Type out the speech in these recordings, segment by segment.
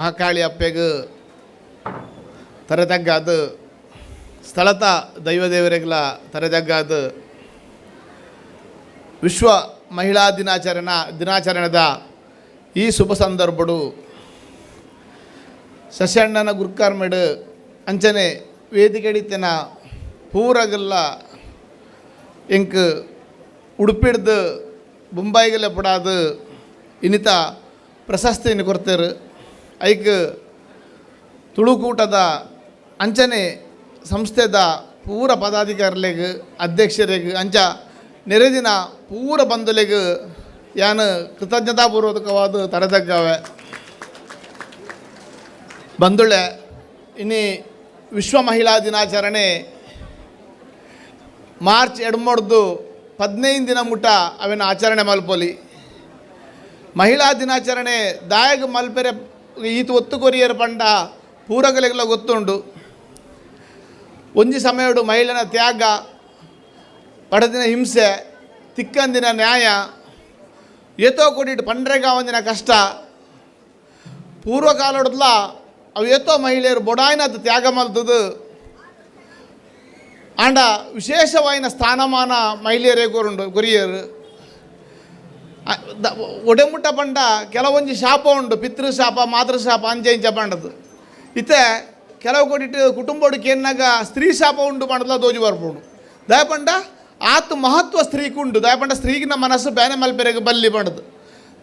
ಮಹಾಕಾಳಿ ಅಪ್ಪೆಗೆ ತರದಗ್ಗಾದ ಸ್ಥಳತ ದೈವದೇವರೆಗಳ ತರದಗ್ಗಾದ ವಿಶ್ವ ಮಹಿಳಾ ದಿನಾಚರಣೆದ ಈ ಶುಭ ಸಂದರ್ಭಡು ಶಶಣ್ಣನ ಗುರ್ಕಾರ್ಮೆಡ್ ಅಂಚನೆ ವೇದಿಕೆಡಿತನ ಪೂರಗಲ್ಲ ಎಂಕ್ ಉಡುಪಿಡ್ದು ಮುಂಬೈಗೆಲ್ಲ ಪಡಾದು ಇನ್ನಿತ ಪ್ರಶಸ್ತಿಯನ್ನು ಕೊಡ್ತಾರೆ. ಐಕ್ ತುಳುಕೂಟದ ಅಂಚನೆ ಸಂಸ್ಥೆದ ಪೂರ ಪದಾಧಿಕಾರಿಗಳಿಗೆ ಅಧ್ಯಕ್ಷರಿಗೆ ಅಂಚ ನೆರೆದಿನ ಪೂರ ಬಂಧುಲೆಗೆ ಯಾನು ಕೃತಜ್ಞತಾಪೂರ್ವಕವಾದ ತರದಗ್ಗವೆ ಬಂಧುಳೆ. ಇನ್ನು ವಿಶ್ವ ಮಹಿಳಾ ದಿನಾಚರಣೆ ಮಾರ್ಚ್ 15 ದಿನ ಮುಟ್ಟ ಅವೇನು ಆಚರಣೆ ಮಲ್ಪೊಲಿ. ಮಹಿಳಾ ದಿನಾಚರಣೆ ದಾಯಗ ಮಲ್ಪೆರೆ ಈತ ಒತ್ತು ಕೊರಿಯರ್ ಪಂಡ ಪೂರಗಲೆಲ್ಲ ಗೊತ್ತುಂಡು. ಒಂಜಿ ಸಮಯಡು ಮಹಿಳೆನ ತ್ಯಾಗ, ಪಡೆದಿನ ಹಿಂಸೆ, ತಿಕ್ಕಂದಿನ ನ್ಯಾಯ, ಏತೋ ಕೊಟ್ಟಿಟ್ಟು ಪಂಡ್ರೆಗ ಒಂದಿನ ಕಷ್ಟ ಪೂರ್ವಕಾಲಡ್ಲ ಅವು ಏತೋ ಮಹಿಳೆಯರು ಬೊಡಾಯಿನದು ತ್ಯಾಗ ಮಲ್ತದು ಆಂಡ ವಿಶೇಷವಾಯಿನ ಸ್ಥಾನಮಾನ ಮಹಿಳೆಯರೇ ಕೊರಿಯರು. ಒಡೆಮುಟ್ಟ ಪಂಡ ಕೆಲವೊಂಜಿ ಶಾಪ ಉಂಡು, ಪಿತೃಶಾಪ ಮಾತೃಶಾಪ ಅಂಚೆ ಇಂಚ ಪಂಡದು. ಇತ್ತೆ ಕೆಲವು ಕೊಟ್ಟಿಟ್ಟು ಕುಟುಂಬಡು ಕೇನ್ನಾಗ ಸ್ತ್ರೀ ಶಾಪ ಉಂಡು ಪಂಡದ ದೋಜಿ ಬರ್ಪುಂಡು. ದಯಪಂಡ ಆತು ಮಹತ್ವ ಸ್ತ್ರೀಕುಂಡು. ದಯಪಂಡ ಸ್ತ್ರೀಗಿನ ಮನಸ್ಸು ಬೇನೆ ಮಲ್ಪೆರೆಗೆ ಬಲ್ಲಿ ಪಂಡದು.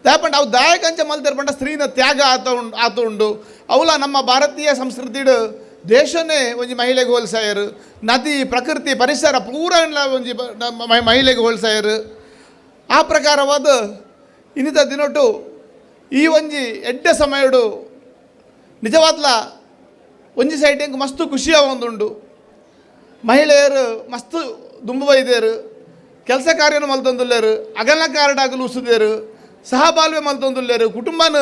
ದಯಪಂಡ ಅವು ದಾಯಕಂಚ ಮಲ್ತಿರ್ ಪಂಡ ಸ್ತ್ರೀನ ತ್ಯಾಗ ಆತ ಉಂಡು. ಅವಲ ನಮ್ಮ ಭಾರತೀಯ ಸಂಸ್ಕೃತಿಡು ದೇಶನೇ ಒಂಜಿ ಮಹಿಳೆಗೆ ಹೋಲ್ಸಾಯರು. ನದಿ, ಪ್ರಕೃತಿ, ಪರಿಸರ ಪೂರ ಒಂಜಿ ಮಹಿಳೆಗೆ ಹೋಲ್ಸಾಯರು. ಆ ಪ್ರಕಾರವಾದ ಇನ್ನಿತ ದಿನೊಟ್ಟು ಈ ಒಂಜಿ ಎಡ್ಡೆ ಸಮಯಡು ನಿಜವಾದ್ಲ ಒಂಜಿ ಸೈಡ್ ಹೆಂಗೆ ಮಸ್ತು ಖುಷಿಯ ಒಂದುಂಡು. ಮಹಿಳೆಯರು ಮಸ್ತು ದುಂಬು ಬೈದೇರು, ಕೆಲಸ ಕಾರ್ಯನ ಮಲ್ತೊಂದುಲ್ಲೇರು, ಅಗಲ ಕಾರ್ಡಾಗಲು ಉಸಿದೇರು, ಸಹಬಾಳ್ವೆ ಮಲ್ತೊಂದುಲ್ಲೇರು, ಕುಟುಂಬನ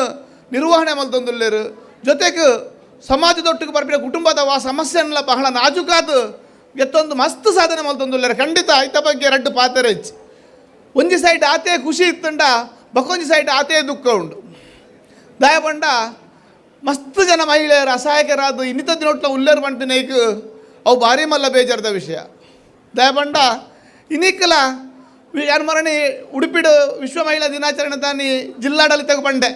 ನಿರ್ವಹಣೆ ಮಲ್ತೊಂದುಲ್ಲೇರು. ಜೊತೆಗೆ ಸಮಾಜದೊಟ್ಟಿಗೆ ಬರ್ಬಿಡ ಕುಟುಂಬದ ಸಮಸ್ಯೆನೆಲ್ಲ ಬಹಳ ನಾಜುಕಾದ ಎತ್ತೊಂದು ಮಸ್ತ್ ಸಾಧನೆ ಮಲ್ತೊಂದುಲ್ಲೇರು. ಖಂಡಿತ ಐತ ಬಗ್ಗೆ ರಡ್ಡು ಪಾತ್ರೆ ಹೆಚ್ಚು. ಒಂಜಿ ಸೈಡ್ ಆತೆ ಖುಷಿ ಇತ್ತಂಡ, ಬಕ್ಕೊಂಜಿ ಸೈಡ್ ಆತೆ ದುಃಖ ಉಂಡು. ದಯಪಂಡ ಮಸ್ತ್ ಜನ ಮಹಿಳೆಯರು ಅಸಹಾಯಕರಾದ ಇನ್ನಿತ ದಿನೊಟ್ಲ ಉಲ್ಲೇರು ಪಂಪಿನೈಕ್ ಅವು ಭಾರಿ ಮಲ್ಲ ಬೇಜಾರದ ವಿಷಯ. ದಯಪಂಡ ಇನ್ನಿಕ್ಕಲ ಯಾರು ಮರಣಿ ಉಡುಪಿಡು ವಿಶ್ವ ಮಹಿಳಾ ದಿನಾಚರಣೆ ತಾನಿ ಜಿಲ್ಲಾಡಳಿತಕ್ಕೆ ಬಂಡೆ.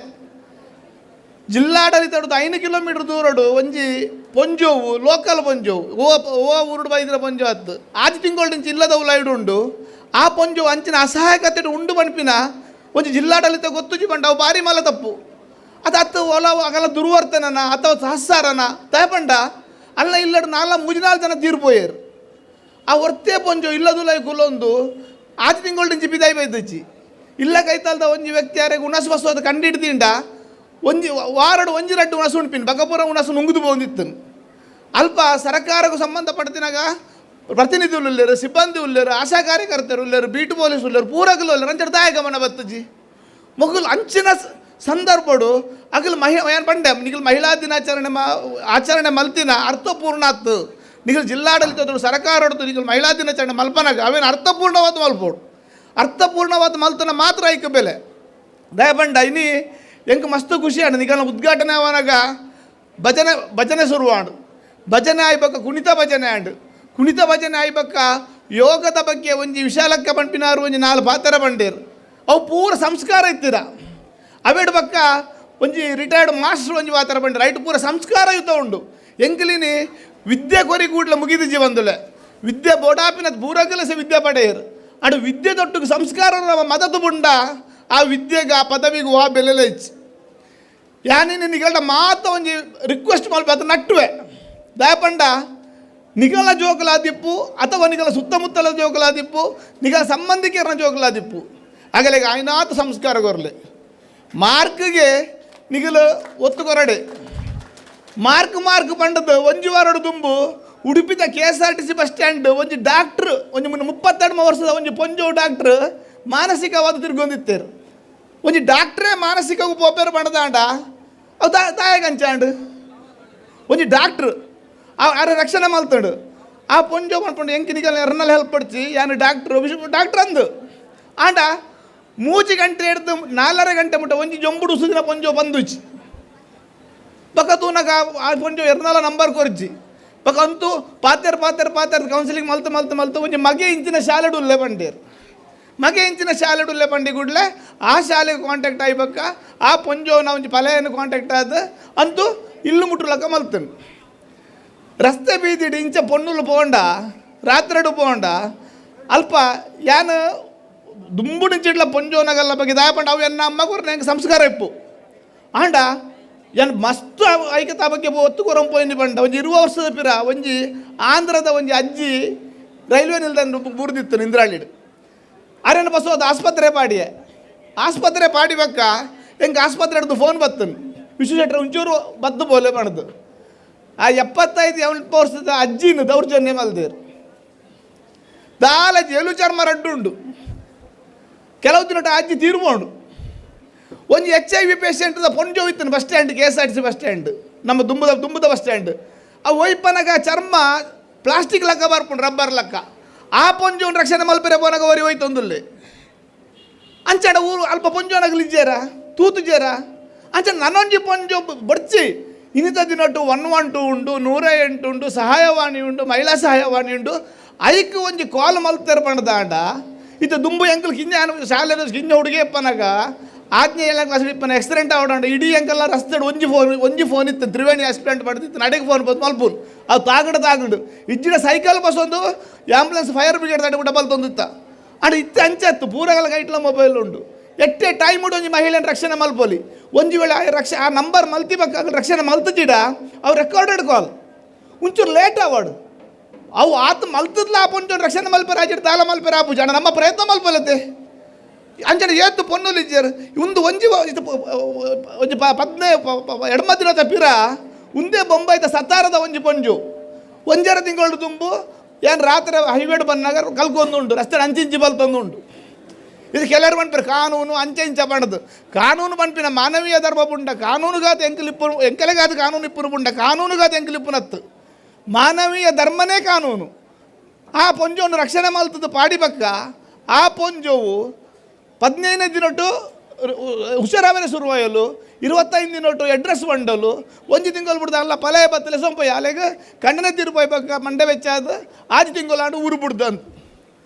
ಜಿಲ್ಲಾಡಳಿತ 5 ಕಿಲೋಮೀಟರ್ ದೂರಡು ಒಂಜಿ ಪೊಂಜೋವು, ಲೋಕಲ್ ಪೊಂಜೋವು ಓ ಊರುಡು ಬೈದಿರ ಪೊಂಜೋ ಹತ್ತು ಆಜು ತಿಂಗಳು ಇಲ್ಲದ ಉಲಾಯ್ಡು ಉಂಡು. ಆ ಪೊಂಜು ಅಂಚಿನ ಅಸಹಾಯಕತೆ ಉಂಡು ಪಂಪಿನ ಒಂಜಿ ಜಿಲ್ಲಾಡಳಿತ ಗೊತ್ತುಜಿ ಪಂಡ ಅವು ಭಾರಿ ಮಲ ತಪ್ಪು. ಅದು ಹತ್ತು ಒಲವು ಅಗಲ ದುರ್ವರ್ತನನ ಅಥವಾ ಸಹಸಾರನ ದಯಪಂಡ ಅಲ್ಲ ಇಲ್ಲಡು 4 ಜನ ತೀರ್ಪೋಯರು. ಆ ಹೊರ್ತೇ ಪೊಂಜು ಇಲ್ಲದುಲೈ ಕುಲೊಂದು ಆಜು ತಿಂಗಳು ಬಿದಾಯಿ ಬೈದಚ್ಚಿ ಇಲ್ಲ ಕೈತಲ್ದ ಒಂಜಿ ವ್ಯಕ್ತಿ ಯಾರಿಗೆ ಉಣಸು ಬಸೋದು ಕಂಡಿಡ್ದಿಂದ ಒಂಜಿ ವಾರಡು ಒಂಜಿ ರಡ್ಡು ಉಣಸು ಉಣ್ಪಿನ ಬಗಪುರ ಉಣಸು ನುಂಗುದು ಬಂದಿತ್ತು. ಅಲ್ಪ ಸರ್ಕಾರಕ್ಕೂ ಸಂಬಂಧಪಡ್ತಿನಾಗ ಪ್ರತಿನಿಧಿ ಉಳ್ಳೇರು, ಸಿಬ್ಬಂದಿ ಉಳ್ಳೇರು, ಆಶಾ ಕಾರ್ಯಕರ್ತರು ಉಳ್ಳೇರು, ಬೀಟು ಪೊಲೀಸ್ ಉಳ್ಳೇರು, ಪೂರಗಲು ಉಳ್ಳೇರು ಅಂಚೆ ದಾಯ ಗಮನ ಬತ್ತಜಿ ಮಗುಲು ಅಂಚಿನ ಸಂದರ್ಭಡು ಅಗಲು ಏನು ಪಂಡೆ ನಿಗಲು ಮಹಿಳಾ ದಿನಾಚರಣೆ ಆಚರಣೆ ಮಲ್ತಿನ ಅರ್ಥಪೂರ್ಣ ಆತು. ನಿಗಲು ಜಿಲ್ಲಾಡಳಿತದಳು ಸರ್ಕಾರದ್ದು ನಿಗಲು ಮಹಿಳಾ ದಿನಾಚರಣೆ ಮಲ್ಪನಾಗ ಅವೇನು ಅರ್ಥಪೂರ್ಣವಾದ ಮಲ್ಪೋಡು. ಅರ್ಥಪೂರ್ಣವಾದ ಮಲ್ತನ ಮಾತ್ರ ಐಕ ಬೆಲೆ. ದಯಪಂಡ ಇನ್ನಿ ಎಂಕ್ ಮಸ್ತು ಖುಷಿ ಆಂಡು ನಿಗಲ ಉದ್ಘಾಟನೆ ಅವನಾಗ ಭಜನೆ ಶುರುವಾಂಡು. ಭಜನೆ ಆಯ್ಬಕ್ಕ ಕುಣಿತ ಭಜನೆ ಆಂಡು. ಕುಣಿತ ಭಜನೆ ಆಯ್ಬಕ್ಕ ಯೋಗದ ಬಗ್ಗೆ ಒಂಜಿ ವಿಶಾಲಕ್ಕ ಪಂಪಿನಾರು ಒಂಜಿ 4 ಪಾತ್ರ ಬಂಡೇರು. ಅವು ಪೂರ ಸಂಸ್ಕಾರ ಇತ್ತೀರ. ಅವೇಡು ಬಕ್ಕ ಒಂಜಿ ರಿಟೈರ್ಡ್ ಮಾಸ್ಟರ್ ಒಂಜಿ ಪಾತ್ರ ಬಂಡೇರು. ಐಟು ಪೂರ ಸಂಸ್ಕಾರಯುತ ಉಂಡು. ಎಂಕ್ಲಿನಿ ವಿದ್ಯೆ ಕೊರಿ ಕೂಡ್ಲ ಮುಗಿದು ಜೀವಂದುಲೆ ವಿದ್ಯೆ ಬೋಡಾಪಿನ ಬೂರಗಲಸ ವಿದ್ಯೆ ಪಡೆಯರು. ಅಡು ವಿದ್ಯೆ ತೊಟ್ಟಿಗೆ ಸಂಸ್ಕಾರ ಮದತು ಬುಂಡ ಆ ವಿದ್ಯೆಗೆ ಆ ಪದವಿಗೂ ಆ ಬೆಲೆಲೆ ಹೆಚ್ಚು. ಯಾನಿನ ನಿಗಲ ಮಾತ ಒಂಜಿ ರಿಕ್ವೆಸ್ಟ್ ಮಲ್ಪದ ನಟ್ಟುವೆ. ದಯಪಂಡ ನಿಗಲ ಜೋಕಲಾದಿಪ್ಪು ಅಥವಾ ನಿಗಲ ಸುತ್ತಮುತ್ತಲ ಜೋಕಲಾದಿಪ್ಪು, ನಿಗಲ ಸಂಬಂಧಿಕರನ್ನ ಜೋಕಲಾದಿಪ್ಪು ಆಗಲೆಗೆ ಆಯ್ನಾತ ಸಂಸ್ಕಾರ ಕೊರಲೆ. ಮಾರ್ಕ್ಗೆ ನಿಗಲು ಒತ್ತು ಕೊರಡೆ ಮಾರ್ಕ್ ಪಂಡದು ಒಂಜಿ ವಾರಡು ತುಂಬು ಉಡುಪಿದ KSRTC ಬಸ್ ಸ್ಟ್ಯಾಂಡ್ ಒಂಜಿ ಡಾಕ್ಟ್ರು ಒಂಜಿ 32 ವರ್ಷದ ಒಂಜಿ ಪೊಂಜೋ ಡಾಕ್ಟ್ರು ಮಾನಸಿಕವಾದ ತಿರ್ಗೊಂದಿತ್ತೇರು. ಒಂಜಿ ಡಾಕ್ಟ್ರೇ ಮಾನಸಿಕ ಪೋಪೇರು ಪಂಡದಾಂಡ ಅವು ತಾಯಗಂಚಾಂಡು ಒಂಜಿ ಡಾಕ್ಟ್ರು ಅರ ರಕ್ಷಣೆ ಮಲ್ತಂಡು ಆ ಪೊಂಜೋ ಮಾಡ್ಕೊಂಡು ಎಂಕಿನಿಗಲ್ ಎರ್ನಲ್ಲಿ ಹೆಲ್ಪ್ ಪಡ್ಚಿ ಯಾನು ಡಾಕ್ಟ್ರ್ ಅಂದು ಆಂಡ 3 ಗಂಟೆ ಹಿಡ್ದು 4:30 ಗಂಟೆ ಮುಟ್ಟ ಒಂಜಿ ಜೊಂಬುಡು ಸುದಿನ ಪೊಂಜೋ ಬಂದುಚಿ ಬಕ ತೂನಗ ಆ ಪೊಂಜು ಎರ್ನಾಲ ನಂಬರ್ ಕೊರ್ಜಿ ಬಕ ಅಂತೂ ಪಾತೆರ್ ಕೌನ್ಸಿಲಿಂಗ್ ಮಲ್ತು ಒಂಜಿ ಮಗೆ ಇಂಚಿನ ಶಾಲೆಡು ಉಲ್ಲೆ ಬಂಡೇರು ಮಗೆ ಇಂಚಿನ ಶಾಲೆಡು ಉಲ್ಲೆ ಬಂಡಿ ಕೂಡಲೇ ಆ ಶಾಲೆಗೆ ಕಾಂಟ್ಯಾಕ್ಟ್ ಆಯ್ಬಕ್ಕ ಆ ಪೊಂಜೋನ ಒಂಜಿ ಪಲೆಯನ್ನು ಕಾಂಟ್ಯಾಕ್ಟ್ ಆದ ಅಂತೂ ಇಲ್ಲು ಮುಟ್ಟುಲಕ್ಕ ಮಲ್ತನು ರಸ್ತೆ ಬೀದಿಡು ಇಂಚ ಪೊನ್ನುಲು ಪೋಂಡ ರಾತ್ರಿಡು ಪೋಂಡ ಅಲ್ಪ ಯಾನು ದುಂಬುಡಿಂಚಿಡ್ಲ ಪೊಂಜೋನಗಲ್ಲ ಬಗ್ಗೆ ದಾಯಪಂಡ ಅವು ಎನ್ನ ಅಮ್ಮ ಕೊರ ನಂಗೆ ಸಂಸ್ಕಾರ ಇಪ್ಪು ಆಂಡ ಏನು ಮಸ್ತ್ ಐಕತ ಬಗ್ಗೆ ಒತ್ತು ಕೊರಂಪೋಯ್ನಿ ಬಂಡ ಒಂಜಿ 20 ವರ್ಷದ ಪಿರ ಒಂಜಿ ಆಂಧ್ರದ ಒಂಜಿ ಅಜ್ಜಿ ರೈಲ್ವೆ ನಿಲ್ದಾಣ ಬುರ್ದಿತ್ತು ನಿಂದ್ರಾಳಿಡು ಅರೇನು ಬಸೋದು ಆಸ್ಪತ್ರೆ ಪಾಡಿಬೇಕ ಹೆಂಗೆ ಆಸ್ಪತ್ರೆ ಹಿಡ್ದು ಫೋನ್ ಬತ್ತನು ವಿಶ್ವೇಶ್ವರ ಒಂಚೂರು ಬದ್ದು ಬೋಲೆ ಮಾಡ್ದು ಆ 75 ವರ್ಷದ ಅಜ್ಜಿನ ದೌರ್ಜನ್ಯ ಮಲ್ದೇರು ದಾಲಜ್ಜಿ ಎಲು ಚರ್ಮ ರಡ್ಡುಂಡು ಕೆಲವು ದಿನ ಅಜ್ಜಿ ತೀರ್ಬೋದು ಒಂದು HIV ಪೇಷಂಟ್ದ ಪೊಂಜೋ ಇತ್ತು bus stand KSRTC bus stand ನಮ್ಮ ದುಂಬದ ಬಸ್ ಸ್ಟ್ಯಾಂಡ್ ಆ ಒಯ್ಪನಗ ಚರ್ಮ ಪ್ಲಾಸ್ಟಿಕ್ ಲಕ್ಕ ಬರ್ಪುಂಡು ರಬ್ಬರ್ ಲಕ್ಕ ಆ ಪೊಂಜೋನ್ ರಕ್ಷಣೆ ಮಲ್ಪೆರೆ ಪೋನಗ ಒರಿ ಹೋಯ್ತೊಂದುಲ್ಲೆ ಅಂಚಾಡ ಊರು ಅಲ್ಪ ಪೊಂಜೋನಗಲಿಜ್ಜೇರ ತೂತುಜೇರ ಅಂಚಾಡ ನನ್ನೊಂಜಿ ಪೊಂಜೋ ಬಡ್ಚಿ ಇನ್ನಿತ ದಿನಟ್ಟು 112 ಉಂಡು 108 ಉಂಡು ಸಹಾಯವಾಣಿ ಉಂಡು ಮಹಿಳಾ ಸಹಾಯವಾಣಿ ಉಂಡು ಐಕ್ ಒಂಜಿ ಕಾಲ್ ಮಲ್ತೇರು ಪಂಡದಾಂಡ ಇದು ದುಂಬು ಎಂಕಲ್ ಕಿಂಜ ಶಾಲೆ ಕಿಂಜ ಹುಡುಗಿ ಅಪ್ಪನಾಗ ಆಜ್ಞೆ 7ನೇ ಕ್ಲಾಸ್ ಇಪ್ಪನ ಆಕ್ಸಿಡೆಂಟ್ ಆವಡಂಡ ಇಡೀ ಎಂಕಲ್ಲ ರಸ್ತೆ ಒಂಜಿ ಫೋನ್ ಇತ್ತು ತ್ರಿವೇಣಿ ಆಕ್ಸಿಡೆಂಟ್ ಮಾಡಿತ್ತು ನಡೆಗೆ ಫೋನ್ ಬಂದು ಮಲ್ಪೂನ್ ಅದು ತಾಗಡು ಇಜ್ಜಿನ ಸೈಕಲ್ ಬಸ್ ಒಂದು ಆ್ಯಂಬುಲೆನ್ಸ್ ಫೈರ್ ಬ್ರಿಗೇಡ್ ತಡೆ ಡಬಲ್ ತಂದಿತ್ತ ಅಣ್ಣ ಇತ್ತು ಅಂಚತ್ತು ಪೂರಗಲ ಗೈಟ್ಲ ಮೊಬೈಲ್ ಉಂಡು ಎಟ್ಟೆ ಟೈಮ್ ಉಂಡು ಒಂಜಿ ಮಹಿಳೆಯನ್ನು ರಕ್ಷಣೆ ಮಲ್ಪೋಲಿ ಒಂಜಿ ವೇಳೆ ಆ ನಂಬರ್ ಮಲ್ತಿಬೇಕಾಗ ರಕ್ಷಣೆ ಮಲ್ತಿಡ ಅವು ರೆಕಾರ್ಡೆಡ್ ಕಾಲ್ ಒಂಚೂರು ಲೇಟ್ ಆವಾಡು ಅವು ಆತ ಮಲ್ತದ್ಲ ಆ ಪೊಂಚು ರಕ್ಷಣೆ ಮಲ್ಪೆರ ಆಚಿಡ್ ತಾಲ ಮಲ್ಪೆರ ಆಪು ಜನ ನಮ್ಮ ಪ್ರಯತ್ನ ಮಲ್ಪಲತ್ತೆ ಅಂಚನೆ ಏತ್ತು ಪೊನ್ನುಲಿಜ್ಜರು ಒಂದು ಒಂಜಿ ಎಡಮದಿನ ತಪ್ಪಿರ ಉಂದೇ ಬೊಂಬೈದ ಸತಾರದ ಒಂಜಿ ಪೊಂಜು ಒಂಜರ ತಿಂಗಳು ತುಂಬು ಏನು ರಾತ್ರಿ ಹೈವೇಡ್ ಬಂದಾಗ ಕಲ್ಕೊಂದುಂಡು ರಸ್ತೆ ಅಂಚಿಂಚಿ ಬಲ್ತೊಂದುಂಡು ಇದು ಕೆಲವರು ಪಂಪಿರ ಕಾನೂನು ಅಂಚೆ ಇಂಚ ಪಣದು ಕಾನೂನು ಪಂಪಿನ ಮಾನವೀಯ ಧರ್ಮ ಪುಂಡ ಕಾನೂನುಗಾತ ಎಂಕಲೆಗಾದ ಕಾನೂನು ಇಪ್ಪುನು ಪುಂಡ ಕಾನೂನುಗಾತ ಎಂಕಲಿಪ್ಪುನತ್ತು ಮಾನವೀಯ ಧರ್ಮನೇ ಕಾನೂನು ಆ ಪೊಂಜವನ್ನು ರಕ್ಷಣೆ ಮಲ್ತದ್ದು ಪಾಡಿಬಕ್ಕ ಆ ಪೊಂಜವು 15ನೇ ದಿನಟ್ಟು ಹುಷಾರಾವನೆ ಶುರುವಾಯಲು 25 ದಿನಟ್ಟು ಅಡ್ರೆಸ್ ಬಂಡಲು ಒಂಜಿ ತಿಂಗಳು ಬಿಡ್ದ ಅಲ್ಲ ಪಲಯ ಬತ್ತಲೆ ಸೊಂಪಯ್ಯ ಅಲೆಗೆ ಕಣ್ಣನೆ ತಿರುಪಾಯಿ ಬಕ್ಕ ಮಂಡೆ ವೆಚ್ಚಾದ ಆಜು ತಿಂಗಳು ಊರು ಬಿಡ್ದಂತ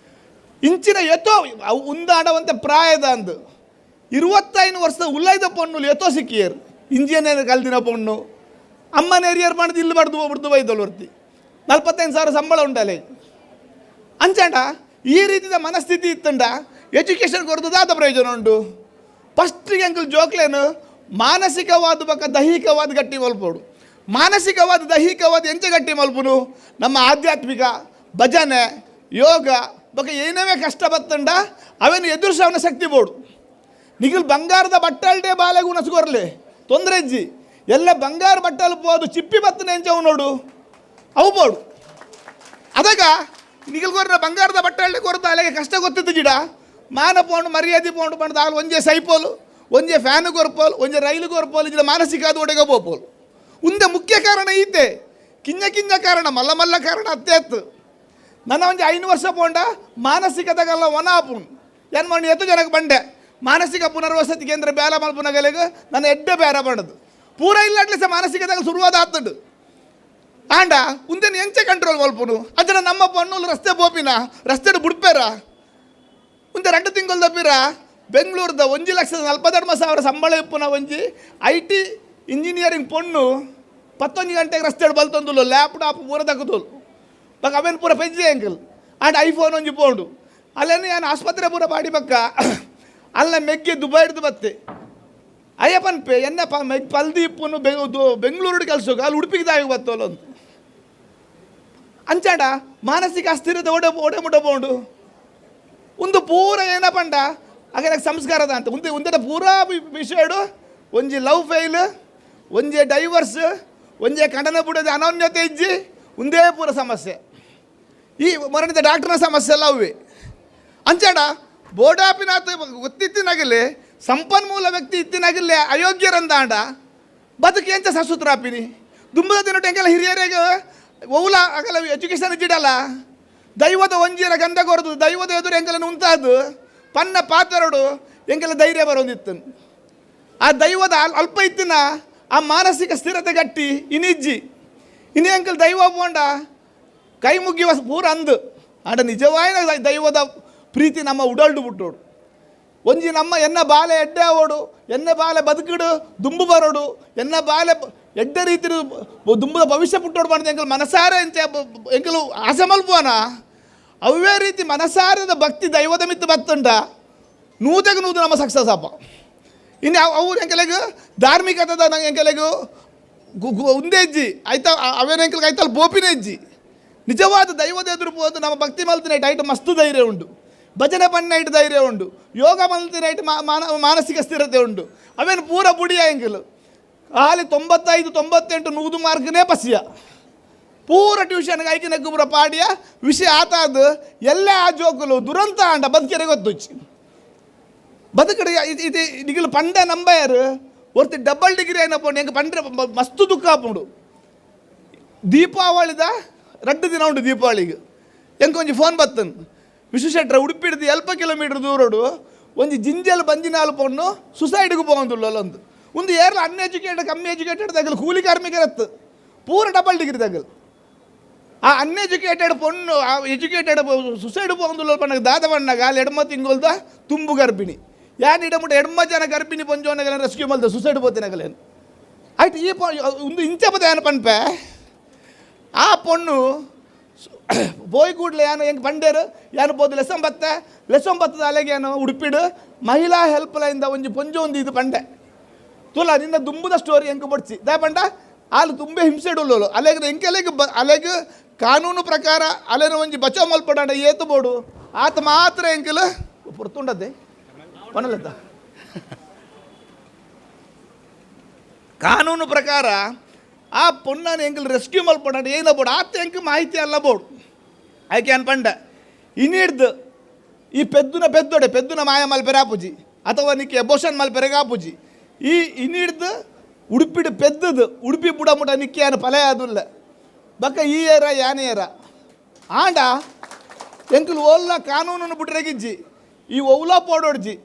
ಇಂಚಿನ ಎತ್ತೋ ಉಂದಾಡವಂತೆ ಪ್ರಾಯದ ಅಂದು 25 ವರ್ಷದ ಉಲ್ಲೈದ ಪೊಣ್ಣು ಎತ್ತೋ ಸಿಕ್ಕಿಯರು ಇಂಜಿನಿಯರ್ ಕಲ್ದಿನ ಪೊಣ್ಣು ಅಮ್ಮನ ಏರಿಯರ್ ಮಾಡಿದ್ದು ಇಲ್ಲಿ ಬಿಡ್ದು ಬೈದಲು ವರ್ತಿ 45,000 ಸಂಬಳ ಉಂಟಲೆ ಅಂಚಂಡ ಈ ರೀತಿಯ ಮನಸ್ಥಿತಿ ಇತ್ತಂಡ ಎಜುಕೇಷನ್ ಕೊರದಾದ ಪ್ರಯೋಜನ ಉಂಟು ಫಸ್ಟಿಗೆ ಅಂಕಲ್ ಜೋಕ್ಲೇನು ಮಾನಸಿಕವಾದ ಬಕ್ಕ ದೈಹಿಕವಾದ ಗಟ್ಟಿ ಮಲ್ಪೋಡು ಮಾನಸಿಕವಾದ ದೈಹಿಕವಾದ ಎಂಚ ಗಟ್ಟಿ ಮಲ್ಪುನು ನಮ್ಮ ಆಧ್ಯಾತ್ಮಿಕ ಭಜನೆ ಯೋಗ ಬಕ್ಕ ಏನೇ ಕಷ್ಟ ಬತ್ತಂಡ ಅವೇನು ಎದುರಿಸವನ ಶಕ್ತಿ ಬೋಡು ನಿಖಿಲ್ ಬಂಗಾರದ ಬಟ್ಟಲ್ಡೆ ಬಾಲೆಗೆ ಉಣಸ್ಕೊರ್ಲೆ ತೊಂದರೆ ಇಜ್ಜಿ ಎಲ್ಲ ಬಂಗಾರ ಬಟ್ಟಲು ಪೋದು ಚಿಪ್ಪಿ ಬತ್ತನೆ ಎಂಚವು ನೋಡು ಅವು ಬೋಡು ಅದಾಗ ನಿಖಿಲ್ ಕೊರ್ರ ಬಂಗಾರದ ಬಟ್ಟಲ್ಡೆ ಕೊರತ ಅಲ್ಲಿಗೆ ಕಷ್ಟ ಗೊತ್ತಿದ್ದು ಜಿಡ ಮಾನ ಪೋಂಡು ಮರ್ಯಾದೆ ಪೋಂಡು ಪಂಡ ಆಗ ಒಂಜೆ ಸೈಪೋಲು ಒಂಜೆ ಫ್ಯಾನು ಕೊರ್ಪೋಲು ಒಂಜೆ ರೈಲು ಕೊರ್ಪೋಲು ಇದ್ರ ಮಾನಸಿಕ ಅದು ಒಡೆಗ ಬೋಪೋಲು ಉಂದೆ ಮುಖ್ಯ ಕಾರಣ ಈತೆ ಕಿಂಜ ಕಾರಣ ಮಲ್ಲ ಕಾರಣ ಅತ್ತೆತ್ತು ನನ್ನ ಒಂಜಿ 5 ವರ್ಷ ಪೋಂಡ ಮಾನಸಿಕದಾಗಲ್ಲ ಒನ ಆಪುಣ್ ಏನು ಮಾಡಿ ಎತ್ತು ಜನಕ್ಕೆ ಬಂಡೆ ಮಾನಸಿಕ ಪುನರ್ವಸತಿ ಕೇಂದ್ರ ಬೇಲ ಮಲ್ಪುನಗಲೆಗೆ ನನ್ನ ಎಡ್ಡೆ ಬೇರೆ ಬಂಡದು ಪೂರ ಇಲ್ಲ ಅಟ್ಲೀಸ್ಟ್ ಮಾನಸಿಕದಾಗ ಶುರುವಾದ ಆತುಂಡು ಆಂಡ ಉಂದೇನು ಎಂಚೆ ಕಂಟ್ರೋಲ್ ಮಲ್ಪುನು ಅದನ್ನ ನಮ್ಮ ಪಣ್ಣುಲು ರಸ್ತೆ ಬೋಪಿನ ರಸ್ತೆ ಬುಡ್ಪೇರ ಮುಂದೆ 2 ತಿಂಗಳು ತಪ್ಪಿರ ಬೆಂಗಳೂರದ 1,42,000 ಸಂಬಳ ಇಪ್ಪುನ ಒಂಜಿ IT ಇಂಜಿನಿಯರಿಂಗ್ ಪೊಣ್ಣು 11 ಗಂಟೆಗೆ ರಸ್ತೆ ಬಲ್ತೊಂದುಲು ಲ್ಯಾಪ್ಟಾಪ್ ಪೂರ ತಗದೋಲು ಬಕ್ಕ ಅವೇನು ಪೂರ ಪೆಜ್ಜೆ ಅಂಕಲ್ ಆಂಡ್ ಐಫೋನ್ ಒಂಜಿ ಪೋಂಡು ಅಲ್ಲೇನು ಏನು ಆಸ್ಪತ್ರೆ ಪೂರ ಬಾಡಿ ಬಕ್ಕ ಅಲ್ಲ ಮೆಗ್ಗೆ ದುಬೈ ಹಿಡ್ದು ಬತ್ತೆ ಅಯ್ಯಪ್ಪನ ಪೇ ಎನ್ನ ಪಲ್ದಿ ಇಪ್ಪುನು ಬೆಂಗಳೂರು ಕೆಲಸಕ್ಕೆ ಅಲ್ಲಿ ಉಡುಪಿಗೆ ದಾಗಿ ಬತ್ತೋಲು ಅಂತ ಅಂಚಾಡ ಮಾನಸಿಕ ಅಸ್ಥಿರತೆ ಓಡೆ ಮುಟ್ಟಬೋಂಡು ಒಂದು ಪೂರ ಏನಪ್ಪಂಡ ಹಾಗೆ ಸಂಸ್ಕಾರದ ಅಂತ ಒಂದೇ ಪೂರಾ ವಿಷಯಡು ಒಂಜಿ ಲವ್ ಫೇಲ್ ಒಂಜೆ ಡೈವರ್ಸ್ ಒಂಜೆ ಕಡನ ಬಿಡೋದು ಅನನ್ಯತೆ ಇಜ್ಜಿ ಒಂದೇ ಪೂರ ಸಮಸ್ಯೆ ಈ ಮೊರಣಿದ ಡಾಕ್ಟರ್ನ ಸಮಸ್ಯೆ ಎಲ್ಲ ಅವೆ ಅಂಚಾಡ ಬೋಡಾಪಿನಾಥ ಗೊತ್ತಿತ್ತಿನಾಗಲಿ ಸಂಪನ್ಮೂಲ ವ್ಯಕ್ತಿ ಇತ್ತಿನಾಗಲೇ ಅಯೋಗ್ಯರಂದಾಂಡ ಬದುಕಿ ಎಂಚ ಸಸುತ್ರಾಪಿನಿ ದುಂಬದ ದಿನಟ್ಟು ಎಂಗೆಲ್ಲ ಹಿರಿಯರಿಗೆ ಓಲ ಆಗಲ್ಲ ಎಜುಕೇಷನ್ ಇದ್ದಿಡಲ್ಲ ದೈವದ ಒಂಜಿರ ಗಂಧ ಕೊರದು ದೈವದ ಎದುರು ಎಂಗೆಲ್ಲ ಉಂತಾದು ಪನ್ನ ಪಾತ್ರಡು ಎಂಗೆಲ್ಲ ಧೈರ್ಯ ಬರೋದಿತ್ತು ಆ ದೈವದ ಅಲ್ಪ ಇತ್ತಿನ ಆ ಮಾನಸಿಕ ಸ್ಥಿರತೆ ಗಟ್ಟಿ ಇನ್ನಿಜ್ಜಿ ಇನ್ನೇ ಅಂಕಲ್ ದೈವ ಪೋಂಡ ಕೈ ಮುಗಿಯುವ ಪೂರ ಅಂದು ಆಡ ನಿಜವಾಯಿನ ದೈವದ ಪ್ರೀತಿ ನಮ್ಮ ಉಡಲ್ಡು ಬಿಟ್ಟೋಡು ಒಂಜಿ ನಮ್ಮ ಎನ್ನ ಬಾಲೆ ಎಡ್ಡೆ ಆವೋಡು ಎನ್ನ ಬಾಲೆ ಬದುಕಿಡು ದುಂಬು ಬರೋಡು ಎನ್ನ ಬಾಲೆ ಎಡ್ಡೆ ರೀತಿ ದುಂಬುದ ಭವಿಷ್ಯ ಪುಟ್ಟೋಡು ಮಾಡಿದ ಎಂಕಲ್ ಮನಸಾರೆ ಎಂಕಲು ಆಸೆ ಮಲ್ಪೋನ ಅವೇ ರೀತಿ ಮನಸಾರದ ಭಕ್ತಿ ದೈವದ ಮಿತ್ತು ಬತ್ತುಂಡ ನೂತೆಗೆ ನೂದು ನಮ್ಮ ಸಕ್ಸಸ್ ಅಪ್ಪ ಇನ್ನು ಅವು ಎಂಕಲೆಗೂ ಧಾರ್ಮಿಕತದ ಎಂಕಲೆಗೂ ಒಂದೇ ಇಜ್ಜಿ ಆಯ್ತಾ ಅವೇನು ಎಂಕಲ್ಗೆ ಆಯ್ತಲ್ಲ ಬೋಪಿನ ಇಜ್ಜಿ ನಿಜವಾದ ದೈವದ ಎದುರು ಹೋದು ನಮ್ಮ ಭಕ್ತಿ ಮಲ್ತಿನ ಐಟು ಮಸ್ತು ಧೈರ್ಯ ಉಂಟು ಭಜನೆ ಪಣ್ಣ ಇಟ್ಟು ಧೈರ್ಯ ಉಂಟು ಯೋಗ ಮಲ್ತಿನ ಐಟು ಮಾನಸಿಕ ಸ್ಥಿರತೆ ಉಂಟು ಅವೇನು ಪೂರ ಬುಡಿಯ ಎಂಕಲು ಖಾಲಿ 95-98 100 ಮಾರ್ಕ್ನೇ ಪಸ್ಯ ಪೂರ ಟ್ಯೂಷನ್ಗೆ ಐಕಿನ ಗುಬ್ರ ಪಾಡಿಯ ವಿಷಯ ಆತಾದು ಎಲ್ಲೇ ಆ ಜೋಕುಲು ದುರಂತ ಅಂಡ ಬದುಕಿರೆ ಗೊತ್ತುಚ್ಚಿ ಬದುಕಡೆ ಇದು ನಿಗಲು ಪಂಡ ನಂಬಯರು ಒರ್ತಿ ಡಬಲ್ ಡಿಗ್ರಿ ಏನಪ್ಪ ಹೆಂಗೆ ಪಂಡ್ರೆ ಮಸ್ತು ದುಃಖ ಆಪುಂಡು ದೀಪಾವಳಿದ 2 ದಿನ ಉಂಟು ದೀಪಾವಳಿಗೆ ಹೆಂಗೆ ಒಂಜಿ ಫೋನ್ ಬತ್ತನು ವಿಶ್ವಶೆಟ್ರ ಉಡುಪಿಡ್ದು 20 ಕಿಲೋಮೀಟ್ರ್ ದೂರೋಡು ಒಂಜಿ ಜಿಂಜಲ್ ಬಂಜಿನಾಲು ಪೊಣ್ಣು ಸುಸೈಡ್ಗೆ ಹೋಗಂದುಲ್ಲ ಒಂದು ಏರ್ಲ ಅನ್ಎಜುಕೇಟೆಡ್ ಕಮ್ಮಿ ಎಜುಕೇಟೆಡ್ ತಗಲು ಕೂಲಿ ಕಾರ್ಮಿಕರತ್ತು ಪೂರ ಡಬಲ್ ಡಿಗ್ರಿ ತಗಲು ಆ ಅನ್ಎಜುಕೇಟೆಡ್ ಪೊಣ್ಣು ಆ ಎಜುಕೇಟೆಡ್ ಸುಸೈಡ್ ಹೋಗಂದುಲ್ಲ ಪಣ್ಣಗೆ ದಾದ ಬಣ್ಣಗ ಅಲ್ಲಿ ಎಡಮ ತಿಂಗೊಲ್ದ ತುಂಬು ಗರ್ಭಿಣಿ ಯಾನ್ ಇಡಮುಟ ಎಡಮ ಜನ ಗರ್ಭಿಣಿ ಪೊಂಜೋನಗಲ ರೆಸ್ಕ್ಯೂ ಮಲ್ದ ಸುಸೈಡ್ ಪೋತಿನಗಲೇನು ಆಯ್ತು ಈ ಒಂದು ಇಂಚ ಪದ ಏನು ಪನ್ಪೆ ಆ ಪೊಣ್ಣು போய் கூடல ஏன்னு எங்கள் பண்டேரு ஏன்னு போது லெசம் பத்தது ಅಲೆಗೆ ಏನು ಉಡುಪಿಡು ಮಹಿಳಾ ಹೆಲ್ಪ್ ಲೈನ್ದ ಒಂಜಿ ಪೊಂಜು ಒಂದು ಇದು ಪಂಡೆ ತುಲ ನಿನ್ನ ದುಂಬುದ ಸ್ಟೋರಿ ಹೆಂಗೆ ಬಡ್ಸಿ ದೇ ಪಂಡ ಆಲು ತುಂಬೆ ಹಿಂಸೆಡುಲ್ಲೋಲು ಅಲೆಗೆ ಎಂಕೆಲೆಗೆ ಅಲೆಗೆ ಕಾನೂನು ಪ್ರಕಾರ ಅಲೆನ ಒಂಜಿ ಬಚಾವ್ ಮಲ್ಪಡ ಏತು ಬೋಡು ಆತ ಮಾತ್ರ ಎಂಕಲ್ ಪುರ್ತುಂಡದ್ದೆ ಪನಲತ್ತ ಕಾನೂನು ಪ್ರಕಾರ ಆ ಪೊಣ್ಣನ ಎಂಕಲ್ ರೆಸ್ಕ್ಯೂ ಮಲ್ಪಡ ಏನ ಬೋಡು ಆತ ಎಂಕ ಮಾಹಿತಿ ಅಲ್ಲ ಬೋಡು ಆಯ್ಕೆ ಅನ್ಪಂಡ ಇನ್ನಿಡ್ದು ಈ ಪೆದ್ದುನ ಮಾಯ ಮಲ್ಪೆರೆ ಆಪುಜಿ ಅಥವಾ ನಿಕ್ಕೆ ಎಬೋಷನ್ ಮಲ್ಪೆರೆಗೆ ಆಪುಜಿ ಈ ಇನ್ನಿಡ್ದು ಉಡುಪಿಡು ಪೆದ್ದದು ಉಡುಪಿ ಬುಡಮುಟ ನಿಕ್ಕೆ ಏನು ಫಲ ಆದುಲ್ಲ ಬಕ್ಕ ಈ ಏರ ಯಾನೆ ಏರ ಆಂಡ ಎಂಕಲ್ ಓಲ್ಲ ಕಾನೂನನ್ನು ಬಿಟ್ರೆಗಿಜ್ಜಿ ಈ ಒವ್ಲಾ ಪೋಡೋಡ್ಜಿ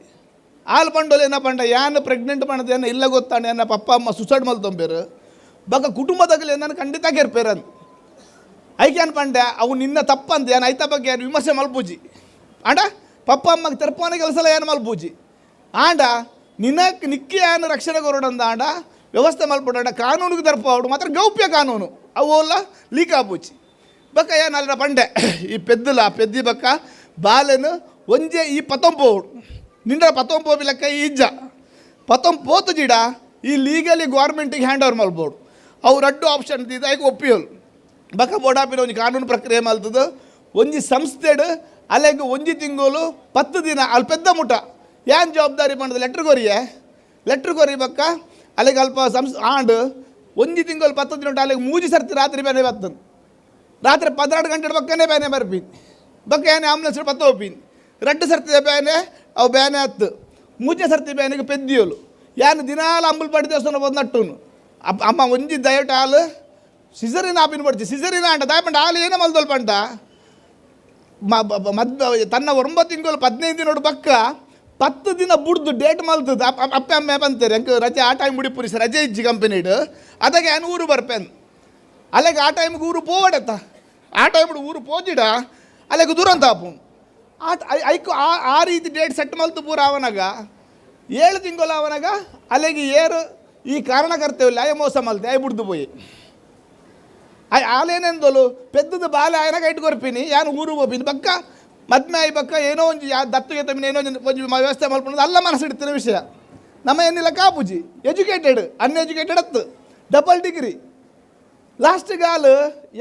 ಆಲ್ ಪಂಡೋಲು ಏನ ಪಂಡ ಯಾನು ಪ್ರೆಗ್ನೆಂಟ್ ಪಣದ ಏನ ಇಲ್ಲ ಗೊತ್ತಾಂಡ ಏನ ಪಪ್ಪ ಅಮ್ಮ ಸುಸೈಡ್ ಮಲ್ತೊಂಬೇರು ಬಕ್ಕ ಕುಟುಂಬದಾಗಲಿ ಏನಾನು ಖಂಡಿತ ಕೆರ್ಪೇರನ್ ಐಕೆ ಅನ್ಪಂಡೆ ಅವು ನಿನ್ನ ತಪ್ಪಂತ ಏನು ಐತ ಬಗ್ಗೆ ಏನು ವಿಮರ್ಶೆ ಮಲ್ಪೂಜಿ ಆಂಡ ಪಪ್ಪ ಅಮ್ಮಗೆ ತೆರಪೋನ ಕೆಲಸ ಏನು ಮಲ್ಪೂಜಿ ಆಂಡ ನಿನಕ್ಕೆ ನಿಕ್ಕಿ ಏನು ರಕ್ಷಣೆ ಕೊರೋಡಂದ ಆಂಡ ವ್ಯವಸ್ಥೆ ಮಲ್ಪಡ ಕಾನೂನಿಗೆ ತೆರಪೋಡು ಮಾತ್ರ ಗೌಪ್ಯ ಕಾನೂನು ಅವು ಎಲ್ಲ ಲೀಕ್ ಆಪೂಜಿ ಬಕ್ಕ ಏನಲ್ಲ ಪಂಡೆ ಈ ಪೆದ್ದಿ ಬಕ್ಕ ಬಾಲೆನು ಒಂಜೆ ಈ ಪತಂಪೋಡು ನಿಂಡ ಪತಂಪೋಬಿ ಲೆಕ್ಕ ಈ ಇಜ್ಜ ಪತಂಪೋತು ಜಿಡ ಈ ಲೀಗಲಿ ಗೌರ್ಮೆಂಟಿಗೆ ಹ್ಯಾಂಡ್ ಓವರ್ ಮಲ್ಬೋದು ಅವು 2 ಆಪ್ಷನ್ ಇದ್ದ ಐಕೆ ಒಪ್ಪಿಯೋಲು ಬಕ್ಕ ಬೋಡಾಪಿನ ಒಂಜಿ ಕಾನೂನು ಪ್ರಕ್ರಿಯೆ ಮಲ್ತದು ಒಂಜಿ ಸಂಸ್ಥೆಡು ಅಲೆಗೆ ಒಂಜಿ ತಿಂಗಳು 10 ದಿನ ಅಲ್ಲಿ ಪೆದ್ದ ಮುಟ ಏನು ಜವಾಬ್ದಾರಿ ಮಾಡೋದು ಲೆಟ್ರ್ ಕೊರಿ ಬಕ್ಕ ಅಲ್ಲಿಗೆ ಅಲ್ಪ ಆಂಡು ಒಂಜಿ ತಿಂಗಳು 10 ದಿನ ಅಲ್ಲಿಗೆ ಮೂಜಿ ಸರ್ತಿ ರಾತ್ರಿ ಬೇನೆ ಬರ್ತದೆ ರಾತ್ರಿ 12 ಗಂಟೆ ಬಕ್ಕನೇ ಬೇನೆ ಬರ್ಪೀನಿ ಬಕ್ಕ ಏನೇ ಆಂಬುಲೆನ್ಸ್ ಪತ್ತ ಹೋಗ್ಪೀನಿ 2 ಸರ್ತಿ ಬೇನೆ ಅವು ಬೇನೆ ಹತ್ತು 3ನೇ ಸರ್ತಿ ಬೇನೆಗೆ ಪೆದ್ದಿಯೋಲು ಏನು ದಿನಾಲು ಅಂಬುಲ್ಪಾಡಿ ದೇವಸ್ಥಾನ ಬಂದು ನಟ್ಟುನು ಅಮ್ಮ ಒಂಜಿ ದಯವಿಟ್ಟು ಹಾಲು ಸಿಸರಿನ ಆಪಿನ ಪಡ್ಚಿ ಸಿಸರಿನ ಅಂಟ ದಯಪಂಡ ಹಾಲು ಏನೇ ಮಲ್ದೋಲ್ ಪಂಟ ತನ್ನ 9 ತಿಂಗಳು 15 ದಿನೋಡು ಬಕ್ಕ 10 ದಿನ ಬುಡ್ದು ಡೇಟ್ ಮಲ್ತದ್ದು ಅಪ್ಪೆ ಅಮ್ಮ ಬಂತಾರೆ ಎಂಕ ರಜೆ ಆ ಟೈಮ್ ಮುಡಿ ಪುರಿಸ ರಜೆ ಇಜ್ಜಿ ಕಂಪನಿಡು ಅದಕ್ಕೆ ಏನು ಊರು ಬರ್ಪೇನು ಅಲ್ಲಿಗೆ ಆ ಟೈಮ್ಗೆ ಊರು ಪೋವಡೆತ್ತ ಆ ಟೈಮ್ ಊರು ಪೋಜಿಡ ಅಲ್ಲಿಗೆ ದುರಂತ ಆಪು ಐಕು ಆ ರೀತಿ ಡೇಟ್ ಸೆಟ್ ಮಲ್ತು ಪೂರ ಅವನಾಗ 7 ತಿಂಗಳು ಅವನಾಗ ಅಲ್ಲಿಗೆ ಏರು ಈ ಕಾರಣಕರ್ತೇವಿಲ್ಲ ಆಯ ಮೋಸ ಮಲ್ತೆ ಆಯ್ ಬಿಡ್ದು ಪೋಯಿ ಆಲೇನೆಂದೋಲು ಪೆದ್ದದು ಬಾಲೆ ಆಯನಾಗ ಇಟ್ಕೊರ್ಪೀನಿ ಯಾನು ಊರು ಹೋಗ್ತೀನಿ ಬಕ್ಕ ಮದ್ಮೆ ಆಯ್ ಬಕ್ಕ ಏನೋ ಒಂದು ದತ್ತುಗೆ ತಮ್ಮಿನ ಏನೋ ಒಂದು ವ್ಯವಸ್ಥೆ ಮಲ್ಪೊಂಡು ಅಲ್ಲ ಮನಸ್ಸಿಡ್ತಿನ ವಿಷಯ ನಮ್ಮ ಏನಿಲ್ಲ ಕಾಪುಜಿ ಎಜುಕೇಟೆಡ್ ಅನ್ಎಜುಕೇಟೆಡ್ ಹತ್ತು ಡಬಲ್ ಡಿಗ್ರಿ ಲಾಸ್ಟ್ಗೆ ಹಾಲು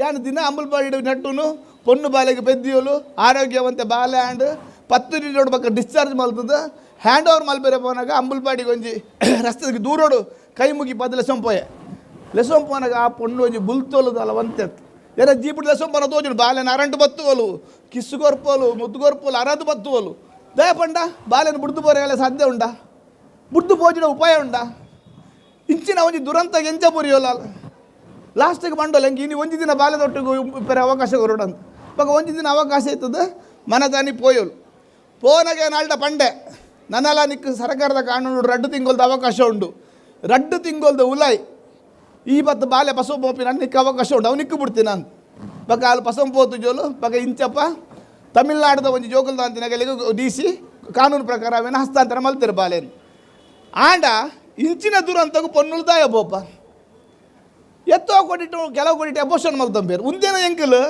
ಏನು ದಿನ ಅಂಬಲ್ಪಾಡಿ ನಟ್ಟುನು ಪೊಣ್ಣು ಬಾಲೆಗೆ ಪೆದ್ದಿಯೋಲು ಆರೋಗ್ಯವಂತೆ ಬಾಲೆ ಆ್ಯಂಡ್ 10 ದಿನ ಬಕ್ಕ ಡಿಸ್ಚಾರ್ಜ್ ಮಲ್ತದ ಹ್ಯಾಂಡ್ ಓವರ್ ಮಲ್ಪೆರೆ ಪೋನಾಗ ಅಂಬಲ್ಪಾಡಿಗೆ ಒಂಜಿ ರಸ್ತೆಗೆ ದೂರೋಡು ಕೈ ಮುಗಿ ಪದ ಲೆಸೊಂಪೋನಾಗ ಆ ಪೊಣ್ಣು ಒಂಜಿ ಬುಲ್ತೋಲುದಲ್ಲ ಒಂತೆತ್ತು ಏನ ಜೀಪಿಡ್ ಲೆಸೊಂಪನ ತೋಜುಡು ಬಾಲೆನ ಅರಂಟು ಬತ್ತುವಲು ಕಿಸ್ಸು ಕೊರ್ಪೋಲು ಮುದ್ದು ಕೊರ್ಪೋಲು ಅರದು ಬತ್ತುವಲು ದಯ ಪಂಡ ಬಾಲೆನ ಬುಡ್ದು ಪೋರೆಗಲ ಸಾಧ್ಯ ಉಂಡ ಬುಡ್ದು ಪೋಜಿನ ಉಪಾಯ ಉಂಡ ಇಂಚಿನ ಒಂಜಿ ದುರಂತ ಎಂಚ ಪುರಿಯೋಲ್ಲ ಲಾಸ್ಟಿಗೆ ಬಂಡೋಲ್ಲ ಹೆಂಗೆ ಇನ್ನು ಒಂಜಿ ದಿನ ಬಾಲೆದೊಟ್ಟಿಗೆ ಪೆರೆ ಅವಕಾಶ ಕೊರೋಡಂತ ಇವಾಗ ಒಂಜಿ ದಿನ ಅವಕಾಶ ಇರ್ತದೆ ಮನದಾನಿ ಪೋಯೋಲು ಪೋನಾಗೆ ನಾಲ್ಡ ಪಂಡೆ ನನ್ನಲ್ಲ ನಿಕ್ಕ ಸರ್ಕಾರದ ಕಾನೂನು 2 ತಿಂಗಳದ ಅವಕಾಶ ಉಂಡು ರಡ್ಡು ತಿಂಗೊಲ್ದ ಉಲಾಯ್ ಈ ಬತ್ತು ಬಾಲ್ಯ ಪಸವ ಪೋಪಿನ ಅನ್ನಕ್ಕೆ ಅವಕಾಶ ಉಂಟು ಅವನಿಕ್ಕು ಬಿಡ್ತೀನಿ ನಾನು ಬಕ ಅಲ್ಲಿ ಪಸವ ಪೋತು ಜೋಲು ಬಕ ಇಂಚಪ್ಪ ತಮಿಳ್ನಾಡದ ಒಂದು ಜೋಕಲ್ದ ಅಂತಿನಾಗಲಿಗೆ DC ಕಾನೂನು ಪ್ರಕಾರ ಅವೇನು ಹಸ್ತಾಂತರ ಮಲ್ತಾರೆ ಬಾಲೆನು ಆಂಡ ಇಂಚಿನ ದುರಂತಗೂ ಪೊನ್ನುಲ್ದಾಯ ಬೋಪ ಎತ್ತೋ ಕೊಟ್ಟಿಟ್ಟು ಕೆಲವು ಕೊಟ್ಟಿಟ್ಟು ಅಬೋಷನ್ ಮಲ್ತಂಬೇರು ಮುಂದೇನ ಎಂಕಲು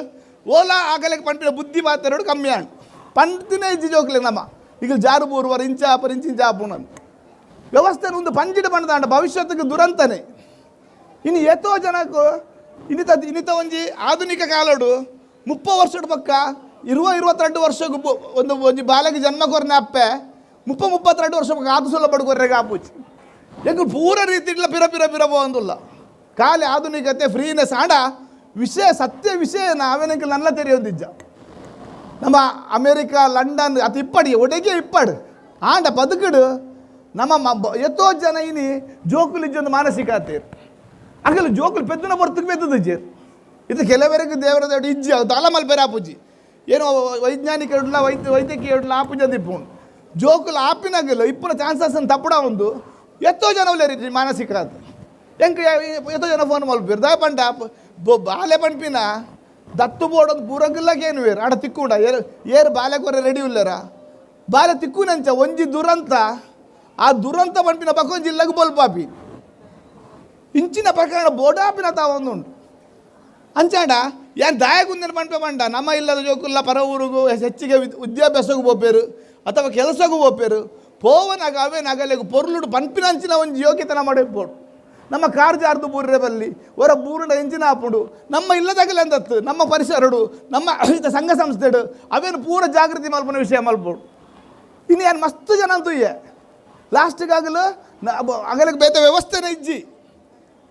ಓಲಾ ಆಗಲಿಕ್ಕೆ ಪಂಪಿನ ಬುದ್ಧಿ ಮಾತಾಡೋಡು ಕಮ್ಮಿ ಆಂಡು ಪಂಡ್ತಿನೇ ಇಜ್ಜಿ ಜೋಕ್ಲೆ ನಮ್ಮ ಈಗ ಜಾರು ಬೂರುವರ ಇಂಚಾಪರು ಇಂಚಿಂಚ ಆಪುನಂದು ವ್ಯವಸ್ಥೆ ಒಂದು ಪಂಜಿಡ ಪಂಡದಾಂಡ ಭವಿಷ್ಯತ್ತಿಗೆ ದುರಂತನೇ ಇನ್ನು ಎತ್ತೋ ಜನಕ್ಕೂ ಇನ್ನಿತ ಒಂಜಿ ಆಧುನಿಕ ಕಾಲಡು 30 ವರ್ಷದ ಪಕ್ಕ 22 ವರ್ಷಕ್ಕೆ ಒಂದು ಬಾಲಗೆ ಜನ್ಮ ಕೊರನೆ ಅಪ್ಪೆ 32 ವರ್ಷ ಪಕ್ಕ ಆದು ಸೊಲ್ಲ ಬಡ್ಕೊರ್ರೆಗೆ ಆಪುಚಿ ಹೆಂಗೆ ಪೂರ ರೀತಿ ಪಿರ ಬಂದಿಲ್ಲ ಖಾಲಿ ಆಧುನಿಕತೆ ಫ್ರೀನೆಸ್ ಆಂಡ ವಿಷಯ ಸತ್ಯ ವಿಷಯನ ಅವೇನಕ್ಕೆ ನನ್ನ ತೆರೆಯೋದಿಜ್ಜ ನಮ್ಮ ಅಮೇರಿಕಾ ಲಂಡನ್ ಅದು ಇಪ್ಪಡಿ ಒಡೆಗೆ ಇಪ್ಪಡು ಆಂಡ ಬದುಕಡು ನಮ್ಮ ಎತ್ತೋ ಜನ ಇನಿ ಜೋಕುಲು ಇಜ್ಜೊಂದು ಮಾನಸಿಕತೆ ಆಗಲ್ಲ ಜೋಕುಲು ಪೆದ್ದನ ಬರ್ತಕ್ಕೆ ಪೆದ್ದದು ಜೇರು ಇದು ಕೆಲವರಿಗೆ ದೇವರ ಇಜ್ಜಿ ತಲ ಮಲ್ಪೇರೆ ಆಪುಜಿ ಏನೋ ವೈಜ್ಞಾನಿಕ ಇಡ್ಲ ವೈದ್ಯಕೀಯ ಇಡ್ಲ ಆಪುಜ ದಿಪ್ಪುಂಡು ಜೋಕುಲು ಆಪಿನಾಗಲ್ಲ ಇಪ್ಪನ ಚಾನ್ಸಸ್ ಅಂತ ತಪ್ಪಡ ಒಂದು ಎತ್ತೋ ಜನ ಒಳ್ಳೆ ಮಾನಸಿಕತೆ ಹೆಂಗೆ ಎತ್ತೋ ಜನ ಫೋನ್ ಮಲ್ಪೇರು ದ ಪಂಡ ಬಾಲೆ ಪಂಪಿನ ದತ್ತು ಬೋರ್ಡ್ ಪೂರಗಿಲ್ಲಗೇನು ವೇರು ಆಡ ತಿಕ್ಕುಂಡ ಏರು ಬಾಲೆ ಕೊರೆ ರೆಡಿ ಇಲ್ಲರ ಬಾಲೆ ತಿಕ್ಕುನಂಚ ಒಂಜಿ ದುರಂತ ಆ ದುರಂತ ಪಂಪಿನ ಪಕ್ಕ ಜಿಲ್ಲೆಗೆ ಬೋಲ್ಪಾಪಿ ಇಂಚಿನ ಪ್ರಕರಣ ಬೋಡಾಪಿನ ತಾವೊಂದುಂಟು ಅಂಚಾಂಡ ಏನು ದಾಯಗುಂದಿನ ಪಂಪೆ ಮಂಡ ನಮ್ಮ ಇಲ್ಲದ ಜೋಕುಲ್ಲ ಪರ ಊರಿಗೂ ಹೆಚ್ಚಿಗೆ ವಿದ್ಯಾಭ್ಯಾಸಕ್ಕೂ ಹೋಗ್ಬೇರು ಅಥವಾ ಕೆಲಸಕ್ಕೂ ಹೋಗ್ಬೇರು ಪೋವನಾಗ ಅವೇನಾಗಲೆಗು ಪೊರ್ಲುಡು ಪಂಪಿನ ಅಂಚಿನ ಒಂದು ಯೋಗ್ಯತನ ಮಾಡಿರ್ಬೋದು ನಮ್ಮ ಕಾರ್ ಜಾರ್ದು ಬೂರ್ರೆ ಬಲ್ಲಿ ಹೊರ ಬೂರುಡ ಎಂಚಿನ ಹಾಪುಂಡು ನಮ್ಮ ಇಲ್ಲದಾಗಲೇ ಅಂದತ್ತು ನಮ್ಮ ಪರಿಸರಡು ನಮ್ಮ ಸಂಘ ಸಂಸ್ಥೆಡು ಅವೇನು ಪೂರ ಜಾಗೃತಿ ಮಲ್ಪನ ವಿಷಯ ಮಲ್ಪೋಡು ಇನ್ನು ಏನು ಮಸ್ತ್ ಜನ ಅಂತೂ ಲಾಸ್ಟಿಗಾಗಲು ಅಗಲಿಗೆ ಬೇತ ವ್ಯವಸ್ಥೆನೇ ಇಜ್ಜಿ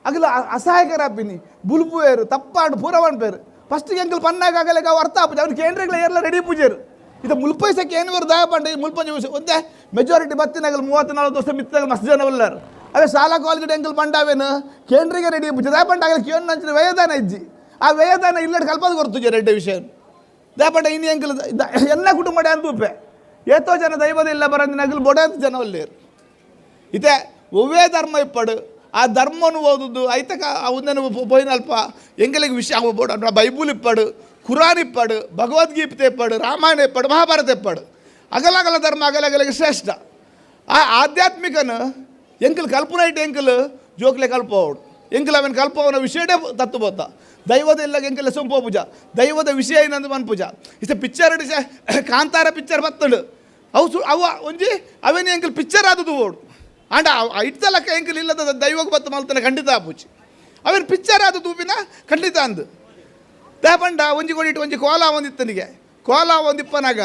ಅಗಲು ಅಸಹಾಯಕರ ಆಪಿನಿ ಬುಲ್ಪುವೇರು ತಪ್ಪಾಡು ಪೂರವನ್ ಪೇರು ಫಸ್ಟಿಗೆ ಎಂಕಲ್ ಪನ್ನಾಗ ಆಗಲಿಗೆ ಅವು ಅರ್ಥ ಆಪುಜಿ ಅವ್ನು ಕೇಂದ್ರಗಳ ಎಲ್ಲ ರೆಡಿ ಪೂಜೆರು ಇದು ಮುಲ್ಪೈಸಕ್ಕೆ ಏನು ಬರು ದಯ ಪಂಡ ಮುಲ್ಪಂಜ ಒಂದೇ ಮೆಜಾರಿಟಿ ಬತ್ತಿನಾಗಲು 30-40 ವರ್ಷ ಮಿತ್ತಾಗ ಮಸ್ತ್ ಜನ ಬಲ್ಲಾರು ಅವೇ ಶಾಲಾ ಕಾಲೇಜ್ ಎಂಕಲ್ ಪಂಡಾವೇನು ಕೇಂದ್ರಿಗೆ ರೆಡಿ ಪೂಜೆ ದಯ ಪಂಡ ಆಗಲಿ ಕೇಂದ್ರ ನಂಚಿನ ವ್ಯಯದಾನ ಇಜ್ಜಿ ಆ ವ್ಯಯದಾನ ಇಲ್ಲಡ್ ಕಲ್ಪದ ಕೊಡ್ತುಜೆ ರೆಡ್ಡಿ ವಿಷಯ ದಯ ಪಂಡ ಇನ್ನು ಎಂಕಲ್ ಎಲ್ಲ ಕುಟುಂಬ ಅಂತೂಪೆ ಏತೋ ಜನ ದೈವದ ಇಲ್ಲ ಬರೋದಿನಾಗಲು ಬೊಡಾದ ಜನ ಒಳ್ಳೆಯರು ಇದೇ ಒವ್ವೇ ಧರ್ಮ ಇಪ್ಪಡು ಆ ಧರ್ಮನು ಓದುದು ಐತಕ ಅವನನ್ನು ಪೋಯಿನಲ್ಪ ಎಂಗಲಿಗೆ ವಿಷಯ ಬೋಡ ಬೈಬುಲ್ ಇಪ್ಪಡು ಕುರಾನ್ ಇಪ್ಪಡು ಭಗವದ್ಗೀತೆ ಇಪ್ಪಡು ರಾಮಾಯಣ ಇಪ್ಪಡು ಮಹಾಭಾರತ ಇಪ್ಪಡು ಅಗಲಗಲ ಧರ್ಮ ಅಗಲಗಲಿಗೆ ಶ್ರೇಷ್ಠ ಆ ಆಧ್ಯಾತ್ಮಿಕನು ಎಂಕಲ್ ಕಲ್ಪನ ಇಟ್ಟು ಎಂಕಲ್ ಜೋಕ್ಲೆ ಕಲ್ಪವಡು ಎಂಕಲ್ ಅವನ ಕಲ್ಪವನ ವಿಷಯನೇ ತತ್ತು ಬೋತ ದೈವದ ಇಲ್ಲ ಎಂಕಲ್ ಸೊಂಪೋ ಪೂಜ ದೈವದ ವಿಷಯ ಏನಂದು ಮನ್ ಪೂಜ ಇಷ್ಟ ಪಿಕ್ಚರ್ ಕಾಂತಾರ ಪಿಕ್ಚರ್ ಬತ್ತಡು ಅವ ಒಂಜಿ ಅವೇನು ಎಂಕಲ್ ಪಿಕ್ಚರ್ ಆದದು ಓಡು ಆಂಡ ಇಟ್ಟಲಕ್ಕ ಎಂಕಲ್ ಇಲ್ಲದ ದೈವಕ್ಕೆ ಬತ್ತ ಮಲ್ತಾನೆ ಖಂಡಿತ ಆಪುಚಿ ಅವೇನು ಪಿಕ್ಚರ್ ಆದ ತೂಪಿನ ಖಂಡಿತ ಅಂದು ದೇಪಂಡ ಒಂಜಿ ಕೊಡಿಟ್ಟು ಒಂಜಿ ಕೋಲ ಒಂದಿತ್ತನಿಗೆ ಕೋಲ ಒಂದಿಪ್ಪನಾಗ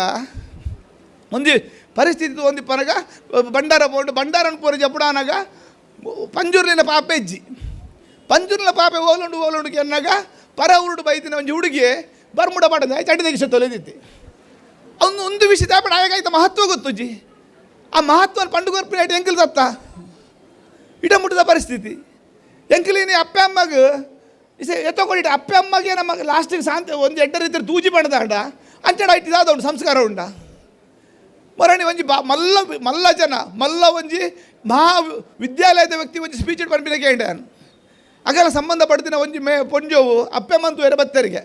ಒಂಜಿ ಪರಿಸ್ಥಿತಿ ಒಂದಿಪ್ಪನಾಗ ಬಂಡಾರ ಬೋರ್ಡು ಬಂಡಾರನ ಪೂರ ಜಪುಡಾನಾಗ ಪಂಜೂರ್ಲಿನ ಪಾಪೆ ಇಜ್ಜಿ ಪಂಜೂರ್ಲ ಪಾಪೆ ಓಲುಂಡು ಎನ್ನಾಗ ಪರ ಉರುಡು ಬೈತಿನ ಒಂಜಿ ಹುಡುಗಿ ಬರ್ಮುಡ ಪಡದೆ ಚಟಿ ತೆಗಿಸ ತೊಲೆದಿತ್ತೆ ಅವನು ಒಂದು ವಿಷಯ ದೇಪಡ ಆಗಾಯ್ತ ಮಹತ್ವ ಗೊತ್ತುಜ್ಜಿ ಆ ಮಹತ್ವ ಪಂಡುಗೊರ್ಪಿನ ಎಂಕಲ್ ಸತ್ತ ಇಟ ಮುಟ್ಟಿದ ಪರಿಸ್ಥಿತಿ ಎಂಕಲಿನಿ ಅಪ್ಪೆ ಅಮ್ಮಗೆ ಎತ್ತೊಕೊಂಡಿಟ್ಟು ಅಪ್ಪೆ ಅಮ್ಮಗೆ ನಮಗೆ ಲಾಸ್ಟಿಗೆ ಶಾಂತಿ ಒಂದು ಎಡ್ಡ ರೀತಿ ತೂಜಿ ಪಡೆದಾಂಡ ಅಂಚಡ ಇಟ್ಟಿದಾದ ಉಂಟು ಸಂಸ್ಕಾರ ಉಂಡ ಮರಣಿ ಒಂಜಿ ಮಲ್ಲ ಜನ ಮಲ್ಲ ಒಂಜಿ ಮಹಾ ವಿದ್ಯಾಲಯದ ವ್ಯಕ್ತಿ ಒಂಜಿ ಸ್ಪೀಚ್ ಇಟ್ಟು ಪಂಪಿನ ಕೇಂದ್ರ ಅಗಲ ಸಂಬಂಧಪಡ್ತಿನ ಒಂಜಿ ಪೊಂಜೋವು ಅಪ್ಪೆ ಮಂತುವೇರು ಬತ್ತೇರಿಗೆ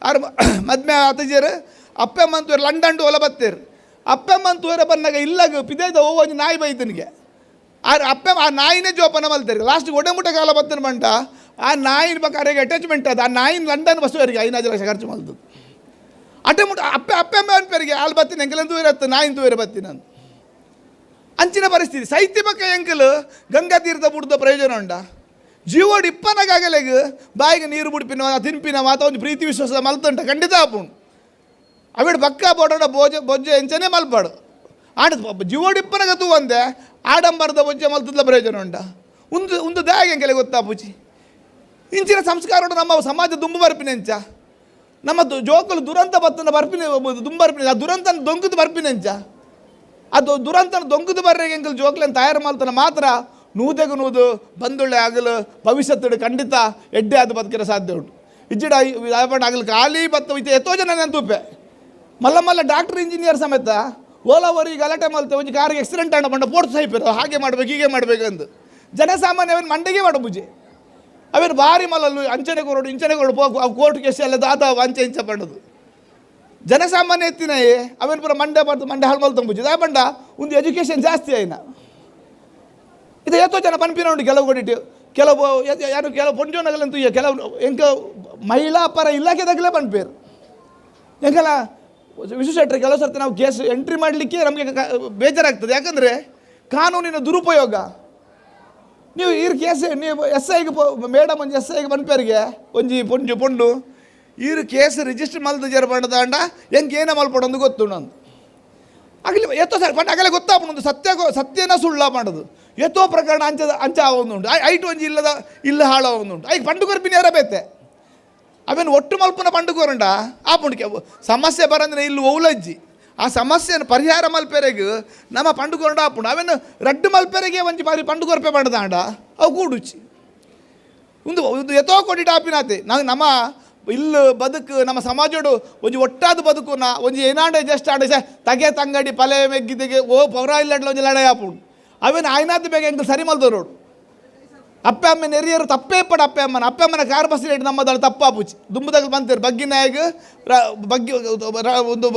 ಆರು ಮದ್ಮೆ ಅತಜೇರು ಅಪ್ಪೆ ಮಂತುವೇರು ಲಂಡನ್ ಒಲ ಬತ್ತೇರು ಅಪ್ಪೆ ಮಂತುವೇರ ಬಂದಾಗ ಇಲ್ಲಾಗ ಪಿದೇದ ಒಂಜಿ ನಾಯಿ ಬೈತನಿಗೆ ಅಪ್ಪೆ ಆ ನಾಯಿನೇ ಜೋಪಾನ ಮಲ್ತಾರೆ ಲಾಸ್ಟಿಗೆ ಒಡೆಮುಟ ಕಾಲ ಬತ್ತನ ಬಂಟ ಆ ನಾಯಿನ ಬಗ್ಗೆ ಅಟ್ಯಾಚ್ಮೆಂಟ್ ಅದು ಆ ನಾಯಿನ ಲಂಡನ್ ಬಸ್ಸುವರಿಗೆ 5,000 ಲಕ್ಷ ಖರ್ಚು ಮಲ್ದು ಅಟೆಮುಟ ಅಪ್ಪೆ ಪೇರಿಗೆ ಅಲ್ಲಿ ಬತ್ತೀನಿ ಎಂಕಲಂತೂ ಇರತ್ತೆ ನಾಯಿಂತೂ ಇರ ಬತ್ತೀನಿ ಅಂತ ಅಂಚಿನ ಪರಿಸ್ಥಿತಿ ಸೈತಿ ಪಕ್ಕ ಎಂಕಲು ಗಂಗಾ ತೀರ್ಥ ಬುಡ್ದ ಪ್ರಯೋಜನ ಉಂಡ ಜೀವೋಡು ಇಪ್ಪನಾಗಲೆಗೆ ಬಾಯಿಗೆ ನೀರು ಬುಡ್ಪಿನ ತಿನ್ಪಿನ ಮಾತ ಒಂದು ಪ್ರೀತಿ ವಿಶ್ವಾಸ ಮಲ್ತುಂಟ ಖಂಡಿತ ಆಪುಂಡು ಅವಿಡು ಪಕ್ಕ ಬೋಡೋಡ ಬೊಜ್ಜೆ ಎಂಚನೆ ಮಲ್ಪಾಡು ಆಡ ಜೀವೋಡು ಇಪ್ಪನಾಗ ತೂ ಒಂದೆ ಆಡಂಬರದ ಬೊಜ್ಜೆ ಮಲ್ತದ ಪ್ರಯೋಜನ ಉಂಡ ಒಂದು ದಾಗೆ ಎಂಕೆಲೆ ಗೊತ್ತಾಪುಚಿ ಇಂಚಿನ ಸಂಸ್ಕಾರ ನಮ್ಮ ಸಮಾಜ ದುಂಬು ಬರ್ಪಿನೆಂಚ ನಮ್ಮ ಜೋಕಲು ದುರಂತ ಬತ್ತನ ಬರ್ಪಿನ ದುಂಬರ್ಪಿನ ಆ ದುರಂತನ ದೊಂಗುದು ಬರ್ಪಿನೆಂಚ ಅದು ದುರಂತನ ದೊಂಗುದು ಬರ್ರೆಗೆ ಎಂಕಲ್ ಜೋಕ್ಲೆನ್ ತಯಾರು ಮಾಡ್ತಾನೆ ಮಾತ್ರ ನೂದೆಗು ನೂದು ಬಂದುಳ್ಳೆ ಆಗಲು ಭವಿಷ್ಯತ್ತು ಖಂಡಿತ ಎಡ್ಡೆ ಅದು ಬದುಕಿರ ಸಾಧ್ಯ ಉಂಟು ಇಜ್ಜಿಡ ಆಗಲು ಖಾಲಿ ಬತ್ತ ಇತ್ತು ಎತ್ತೋ ಜನ ನೆಂತುಪ್ಪೆ ಮಲ್ಲ ಡಾಕ್ಟರ್ ಇಂಜಿನಿಯರ್ ಸಮೇತ ಓಲಾವರಿಗೆ ಗಲಾಟೆ ಮಲ್ತೆ ಒಂಜಿ ಕಾರಿಗೆ ಆಕ್ಸಿಡೆಂಟ್ ಆಂಡ ಬಂಡ ಪೋರ್ಟ್ಸ್ ಹೈಪೇರು ಹಾಗೆ ಮಾಡ್ಬೇಕು ಹೀಗೆ ಮಾಡ್ಬೇಕಂದು ಜನಸಾಮಾನ್ಯ ಅವನು ಮಂಡೆಗೆ ಮಾಡಬುಜೆ ಅವನು ಭಾರಿ ಮಲ್ಲಲು ಅಂಚನೆ ಕೊರೋಡು ಇಂಚನೆ ಕೊರೋಡು ಕೋರ್ಟ್ ಕೇಸ್ ಎಲ್ಲ ದಾದ ಅಂಚೆ ಇಂಚ ಪಂಡದು ಜನಸಾಮಾನ್ಯ ಎತ್ತಿನಾಯೇ ಅವನು ಪೂರ ಮಂಡೆ ಮಾಡ್ತು ಮಂಡೆ ಹಾಳು ಮಲ್ತಂಬುಜಿ ದಾ ಪಂಡ ಒಂದು ಎಜುಕೇಷನ್ ಜಾಸ್ತಿ ಆಯ್ನ ಇದು ಎತ್ತೋ ಜನ ಪನ್ಪಿನ ಉಂಟು ಕೆಲವು ಕೊಟ್ಟಿಟ್ಟು ಕೆಲವು ಯಾರು ಕೆಲವು ಪೊಂಜೋನಗಲಂತೂ ಕೆಲವು ಎಂಕ ಮಹಿಳಾ ಪರ ಇಲಾಖೆದಾಗಲೇ ಪನ್ಪೇರು ಎಂಕಲ್ಲ ವಿಶ್ವೇಶ್ವರ ಕೆಲವು ಸರ್ತಿ ನಾವು ಕೇಸ್ ಎಂಟ್ರಿ ಮಾಡಲಿಕ್ಕೆ ನಮಗೆ ಬೇಜಾರಾಗ್ತದೆ. ಯಾಕಂದರೆ ಕಾನೂನಿನ ದುರುಪಯೋಗ. ನೀವು ಈ ಕೇಸ್ ನೀವು SIಗೆ ಮೇಡಮ್ ಒಂದು SIಗೆ ಪನ್ಪೇರಿಗೆ ಒಂಜಿ ಪೊಂಡು ಈರು ಕೇಸ್ ರಿಜಿಸ್ಟರ್ ಮಲ್ದು ಜರ ಪಂಡದಾಂಡ ಎಂಗೆ ಏನ ಮಲ್ಪಡೊಂದು ಗೊತ್ತುಂಡು ಅಂತ ಆಗಲಿ ಎತ್ತೋ ಸರ್ ಪಂಡ ಆಗಲೇ ಗೊತ್ತಾಪುಂಡು ಸತ್ಯನ ಸುಳ್ಳ ಮಾಡೋದು ಎತ್ತೋ ಪ್ರಕರಣ ಅಂಚ ಆವೊಂದುಂಟು ಐಟು ಒಂಜಿ ಇಲ್ಲ ಹಾಳು ಆವೊಂದುಂಟು ಐಗೆ ಪಂಡು ಕೊರ್ಪಿನ ಬೇತೆ ಅವೇನು ಒಟ್ಟು ಮಲ್ಪನ ಪಂಡು ಕೊರಂಡ ಆ ಪುಂಡಿಕೆ ಸಮಸ್ಯೆ ಬರಂದ್ರೆ ಇಲ್ಲಿ ಒವ್ಲಜ್ಜಿ ಆ ಸಮಸ್ಯೆಯನ್ನು ಪರಿಹಾರ ಮಲ್ಪೆರೆಗೆ ನಮ್ಮ ಪಂಡು ಕೊರಂಡ ಆಪುಂಡು ಅವೇನು ರಡ್ಡು ಮಲ್ಪೆರೆಗೆ ಒಂಜಿ ಬಾರಿ ಪಂಡು ಕೊರ್ಪೆ ಪಂಡದಾಂಡ ಅವು ಕೂಡುಚ್ಚಿ ಒಂದು ಎತ್ತೋ ಕೊಟ್ಟಿಟ್ಟು ಆಪಿನಾತೆ ನಮ್ಮ ಇಲ್ಲು ಬದುಕು ನಮ್ಮ ಸಮಾಜಡು ಒಂಜಿ ಒಟ್ಟಾದ ಬದುಕುನ ಒಂಜಿ ಏನಾಂಡೆ ಜಸ್ಟ್ ಆಂಡೆ ತಗೆ ತಂಗಡಿ ಪಲೆ ಮೆಗ್ಗಿದೆಗೆ ಪೌರ ಇಲ್ಲಡ್ಲ ಒಂಜಿ ಲಡಾಯಿ ಆಪುಂಡು ಅವೇನು ಆಯ್ನಾದ ಬೇಗ ಹೆಂಗೆ ಸರಿ ಮಲ್ದೋರೋಡು ಅಪ್ಪೆ ಅಮ್ಮ ನೆರಿಯರು ತಪ್ಪೇ ಪಡ ಅಪ್ಪಮ್ಮನ ಕಾರ್ ಬಸ್ ರೇಟ್ ನಮ್ಮದಲ್ಲಿ ತಪ್ಪಾಪುಚ್ಚಿ ದುಂಬದಾಗ ಬಂತೀರಿ ಬಗ್ಗಿನಾಯಗ ಒಂದು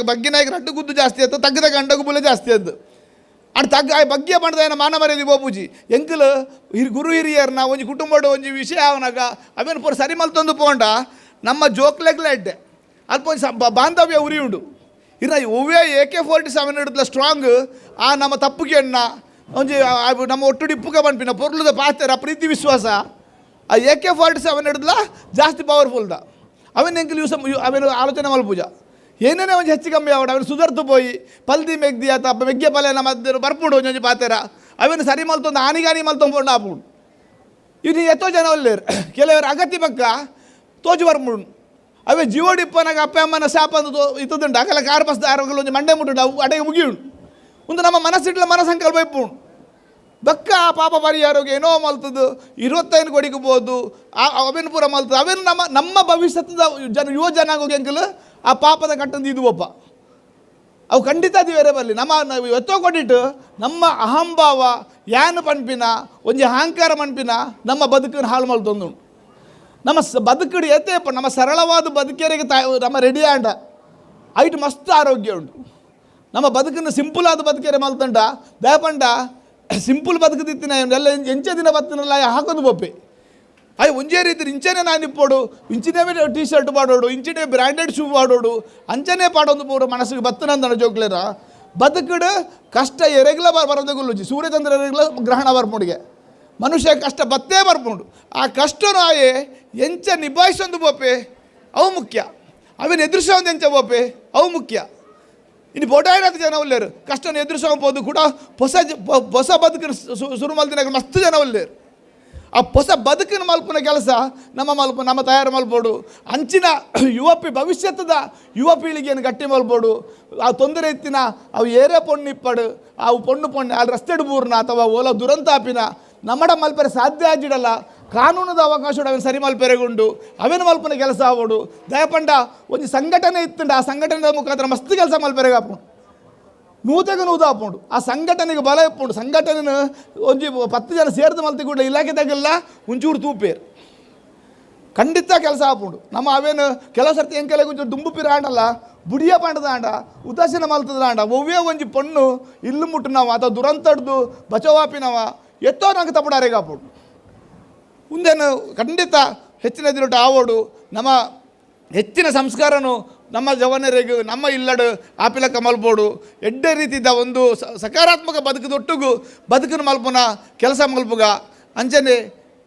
ಬಗ್ಗಿನಾಯಗ ರಡ್ಡು ಗುದ್ದು ಜಾಸ್ತಿ ಆಯ್ತು ತಗ್ಗದ ಗಂಡಗು ಬುಲೆ ಜಾಸ್ತಿ ಆಯ್ತು ಅಡ್ ತಗ್ಗ ಬಗ್ಗಿಯ ಪಂಡದ ಏನ ಮಾನ ಮರ್ಯಾದೆ ಬೋಪುಜಿ ಎಂಕಲು ಗುರು ಹಿರಿಯರ್ನ ಒಂಜಿ ಕುಟುಂಬಡು ಒಂಜಿ ವಿಷಯ ಅವನಾಗ ಅವೇನು ಪೂರ ಸರಿ ಮಲ್ತೊಂದು ಪೋಂಡ ನಮ್ಮ ಜೋಕ್ಲೆಗ್ಲ ಎಡ್ಡೆ ಅಲ್ಪ ಒಂಜಿ ಬಾಂಧವ್ಯ ಉರಿ ಉಂಡು ಇರ ಒವ್ವೇ AK-47 ಹಿಡಿದ್ಲ ಸ್ಟ್ರಾಂಗ್ ಆ ನಮ್ಮ ತಪ್ಪುಗೆ ಅಣ್ಣ ಒಂಜಿ ನಮ್ಮ ಒಟ್ಟುಡಿ ಇಪ್ಪುಗ ಪನ್ಪಿನ ಪೊರ್ಲುದ ಪಾಸ್ತಾರ ಪ್ರೀತಿ ವಿಶ್ವಾಸ ಆ AK-47 ಹಿಡಿದ್ಲ ಜಾಸ್ತಿ ಪವರ್ಫುಲ್ದ ಅವನ್ ಎಂಕಲ್ ಅವೇನು ಆಲೋಚನೆ ಮಲ್ಪೂಜ ಏನೇನೇ ಒಂಜಿ ಹೆಚ್ಚು ಕಮ್ಮಿ ಆವಡ ಅವನು ಸುಧರ್ತು ಪೋಯಿ ಪಲ್ದಿ ಮೆಗ್ದಿ ಆತ ಮೆಗ್ಗೆ ಪಲ್ಲೆ ನಮ್ಮ ಬರ್ಪುಡು ಒಂಜೊಂಜಿ ಪಾತೆರ ಅವೇನು ಸರಿ ಮಲ್ತೊಂದು ಆನಿಗಾನಿ ಮಲ್ತೊಂಡು ಆಪುಂಡು ಇನ್ನು ಎತ್ತೋ ಜನ ಒಲ್ಲೇರು ಕೆಲವರು ಅಗತ್ಯ ಪಕ್ಕ ತೋಜು ಬರ್ಮುಡು ಅವೇ ಜೀವಡಿಪ್ಪನಾಗ ಅಪ್ಪ ಅಮ್ಮನ ಶಾಪ ಅಂದು ಇತ್ತದುಂಟು ಅಕಲ ಕಾರ್ ಬಸ್ದ ಆರೋಗ್ಯ ಒಂಜಿ ಮಂಡೆ ಮುಟ್ಟುಂಡು ಅವು ಅಡೆಗೆ ಮುಗಿಯುಂಡು ಒಂದು ನಮ್ಮ ಮನಸ್ಸಿಡ್ಲ ಮನಸಂಕಲ್ಪ ಇಪ್ಪುಂಡು ಬಕ್ಕ ಆ ಪಾಪ ಪರಿಹಾರೋಗ ಏನೋ ಮಲ್ತದ್ದು 25 ಕೊಡಿಗಬೋದು ಅವೇನು ಪೂರ ಮಲ್ತದ್ದು ಅವೇನು ನಮ್ಮ ಭವಿಷ್ಯದ ಯುವ ಜನಾಂಗ ಎಂಕಲು ಆ ಪಾಪದ ಕಟ್ಟಂದು ಇದು ಒಬ್ಬ ಅವು ಖಂಡಿತ ಬೇರೆ ಬರಲಿ ನಮ್ಮ ಎತ್ತೋ ಕೊಟ್ಟಿಟ್ಟು ನಮ್ಮ ಅಹಂಭಾವ ಯಾನು ಪನ್ಪಿನ ಒಂಜಿ ಅಹಂಕಾರ ಮನ್ಪಿನ ನಮ್ಮ ಬದುಕನ್ನು ಹಾಳು ಮಲ್ತೊಂದು ನಮ್ಮ ಬದುಕಡು ಏತೇಪ ನಮ್ಮ ಸರಳವಾದ ಬದುಕೇರಿಗೆ ನಮ್ಮ ರೆಡಿ ಆಂಡ ಐಟು ಮಸ್ತ್ ಆರೋಗ್ಯ ಉಂಟು ನಮ್ಮ ಬದುಕನ್ನು ಸಿಂಪಲ್ ಆದ ಬದುಕೇರೆ ಮಲ್ತಂಡ ದಯಪಂಡ ಸಿಂಪಲ್ ಬದುಕದಿತ್ತಿನ ಎಲ್ಲ ಎಂಚೆ ದಿನ ಬತ್ತನಲ್ಲ ಹಾಕೋದು ಬೊಪ್ಪೆ ಅಯ್ಯ ಒಂಜೇ ರೀತಿ ಇಂಚನೆ ನಾನು ಇಪ್ಪೋಡು ಇಂಚಿನೇ ಟೀ ಶರ್ಟ್ ಪಾಡೋಡು ಇಂಚಿನೇ ಬ್ರ್ಯಾಂಡೆಡ್ ಶೂ ಪಾಡೋಡು ಅಂಚನೆ ಪಾಡೊಂದು ಪೂರ ಮನಸ್ಸಿಗೆ ಬತ್ತನಂದಣ ಜೋಕ್ಲೇರ ಬದುಕಡು ಕಷ್ಟ ಎರೆಗ್ಲ ಬರೋದೇ ಗುಲ್ಲುಜಿ ಸೂರ್ಯಚಂದ್ರ ಎರೆಗ್ಲ ಗ್ರಹಣ ಬರ್ಪುಂಡಿಗೆ ಮನುಷ್ಯ ಕಷ್ಟ ಬತ್ತೇ ಬರ್ಪುಂಡು ಆ ಕಷ್ಟನು ಆಯೆ ಎಂಚ ನಿಭಾಯಿಸೊಂದು ಬೋಪೆ ಅವು ಮುಖ್ಯ ಅವೇನು ಎದುರಿಸೋದು ಎಂಚ ಬೋಪೆ ಅವು ಮುಖ್ಯ ಇನ್ನು ಬೋಟಾಯಿರತ್ತು ಜನ ಒಲ್ಲೇರು ಕಷ್ಟನ ಎದುರಿಸೋಬೋದು ಕೂಡ ಹೊಸ ಬದುಕಿನ ಶುರು ಮಲ್ತಿನಾಗ ಮಸ್ತ್ ಜನ ಒಲ್ಲೇರು ಆ ಹೊಸ ಬದುಕಿನ ಮಲ್ಪನ ಕೆಲಸ ನಮ್ಮ ತಯಾರು ಮಲ್ಬೋದು ಅಂಚಿನ ಭವಿಷ್ಯದ ಯುವ ಪೀಳಿಗೆಯನ್ನು ಗಟ್ಟಿ ಮಲ್ಬೋದು ಆ ತೊಂದರೆ ಎತ್ತಿನ ಅವು ಏರೇ ಪೊಣ್ಣು ಇಪ್ಪಡು ಅವು ಪೊಣ್ಣು ಅಲ್ಲಿ ರಸ್ತೆ ಪೂರ್ಣ ಅಥವಾ ಓಲ ದುರಂತಾಪಿನ ನಮ್ಮಡ ಮಲ್ಪರೆ ಸಾಧ್ಯ ಆಗಿಡಲ್ಲ ಕಾನೂನದ ಅವಕಾಶ ಅವೇನು ಸರಿ ಮಲ್ಪೆರೆಗುಂಡು ಅವೇನು ಮಲ್ಪನ ಕೆಲಸ ಆಗೋಡು ದಯಪಂಡ ಒಂದು ಸಂಘಟನೆ ಇತ್ತುಂಡು ಆ ಸಂಘಟನೆ ಮುಖಾಂತರ ಮಸ್ತ್ ಕೆಲಸ ಮಲ್ಪೆರೆಗಾಪುಂಡು ನೂತೆಗೆ ನೂದು ಹಾಪುಂಡು ಆ ಸಂಘಟನೆಗೆ ಬಲ ಇಪ್ಪುಂಡು ಸಂಘಟನೆ ಒಂಜಿ 10 ಜನ ಸೇರಿದ ಮಲ್ತಿ ಕೂಡ ಇಲಾಖೆದಾಗೆಲ್ಲ ಒಂಚೂರು ತೂಪೇರು ಖಂಡಿತ ಕೆಲಸ ಆಪುಂಡು ನಮ್ಮ ಅವೇನು ಕೆಲವು ಸರ್ತಿ ಎಂಕೆಲ್ಲ ಒಂಚೂರು ದುಂಬು ಪಿರ ಆಂಡಲ್ಲ ಬುಡಿಯ ಪಾಂಡದ ಆಂಡ ಉದಾಸೀನ ಮಲ್ತದ ಆಂಡ ಒವ್ವೇ ಒಂಜಿ ಪೊಣ್ಣು ಇಲ್ಲು ಮುಟ್ಟುನವ ಅಥವಾ ದುರಂತಡ್ದು ಬಚವಾಪಿನವ ಎತ್ತೋ ನಂಗೆ ತಪ್ಪುಡಾರೆಗಾಪುಂಡು ಮುಂದೇನು ಖಂಡಿತ ಹೆಚ್ಚಿನ ದಿನ ಆವೋಡು ನಮ್ಮ ಹೆಚ್ಚಿನ ಸಂಸ್ಕಾರನು ನಮ್ಮ ಜವನರಿಗೆ ನಮ್ಮ ಇಲ್ಲಡು ಆಪಿಲಕ ಮಲ್ಪೋಡು ಎಡ್ಡೆ ರೀತಿಯ ಒಂದು ಸಕಾರಾತ್ಮಕ ಬದುಕದೊಟ್ಟಿಗೂ ಬದುಕನ್ನು ಮಲ್ಪನ ಕೆಲಸ ಮಲ್ಪುಗ ಅಂಚನೆ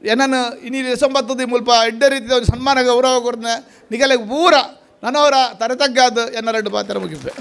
ಏನನ್ನು ಇನ್ನೀ ಸಂಬತ್ತದ ಮುಲ್ಪ ಎಡ್ಡೆ ರೀತಿಯ ಒಂದು ಸನ್ಮಾನ ಗೌರವ ಕೊಡ್ದೆ ನಿಗಲೆ ಪೂರ ನನ್ನವರ ತರತಗ್ಗಾದ ಎನ್ನ 2 ಪಾತ್ರ ಮುಗಿಪೆ.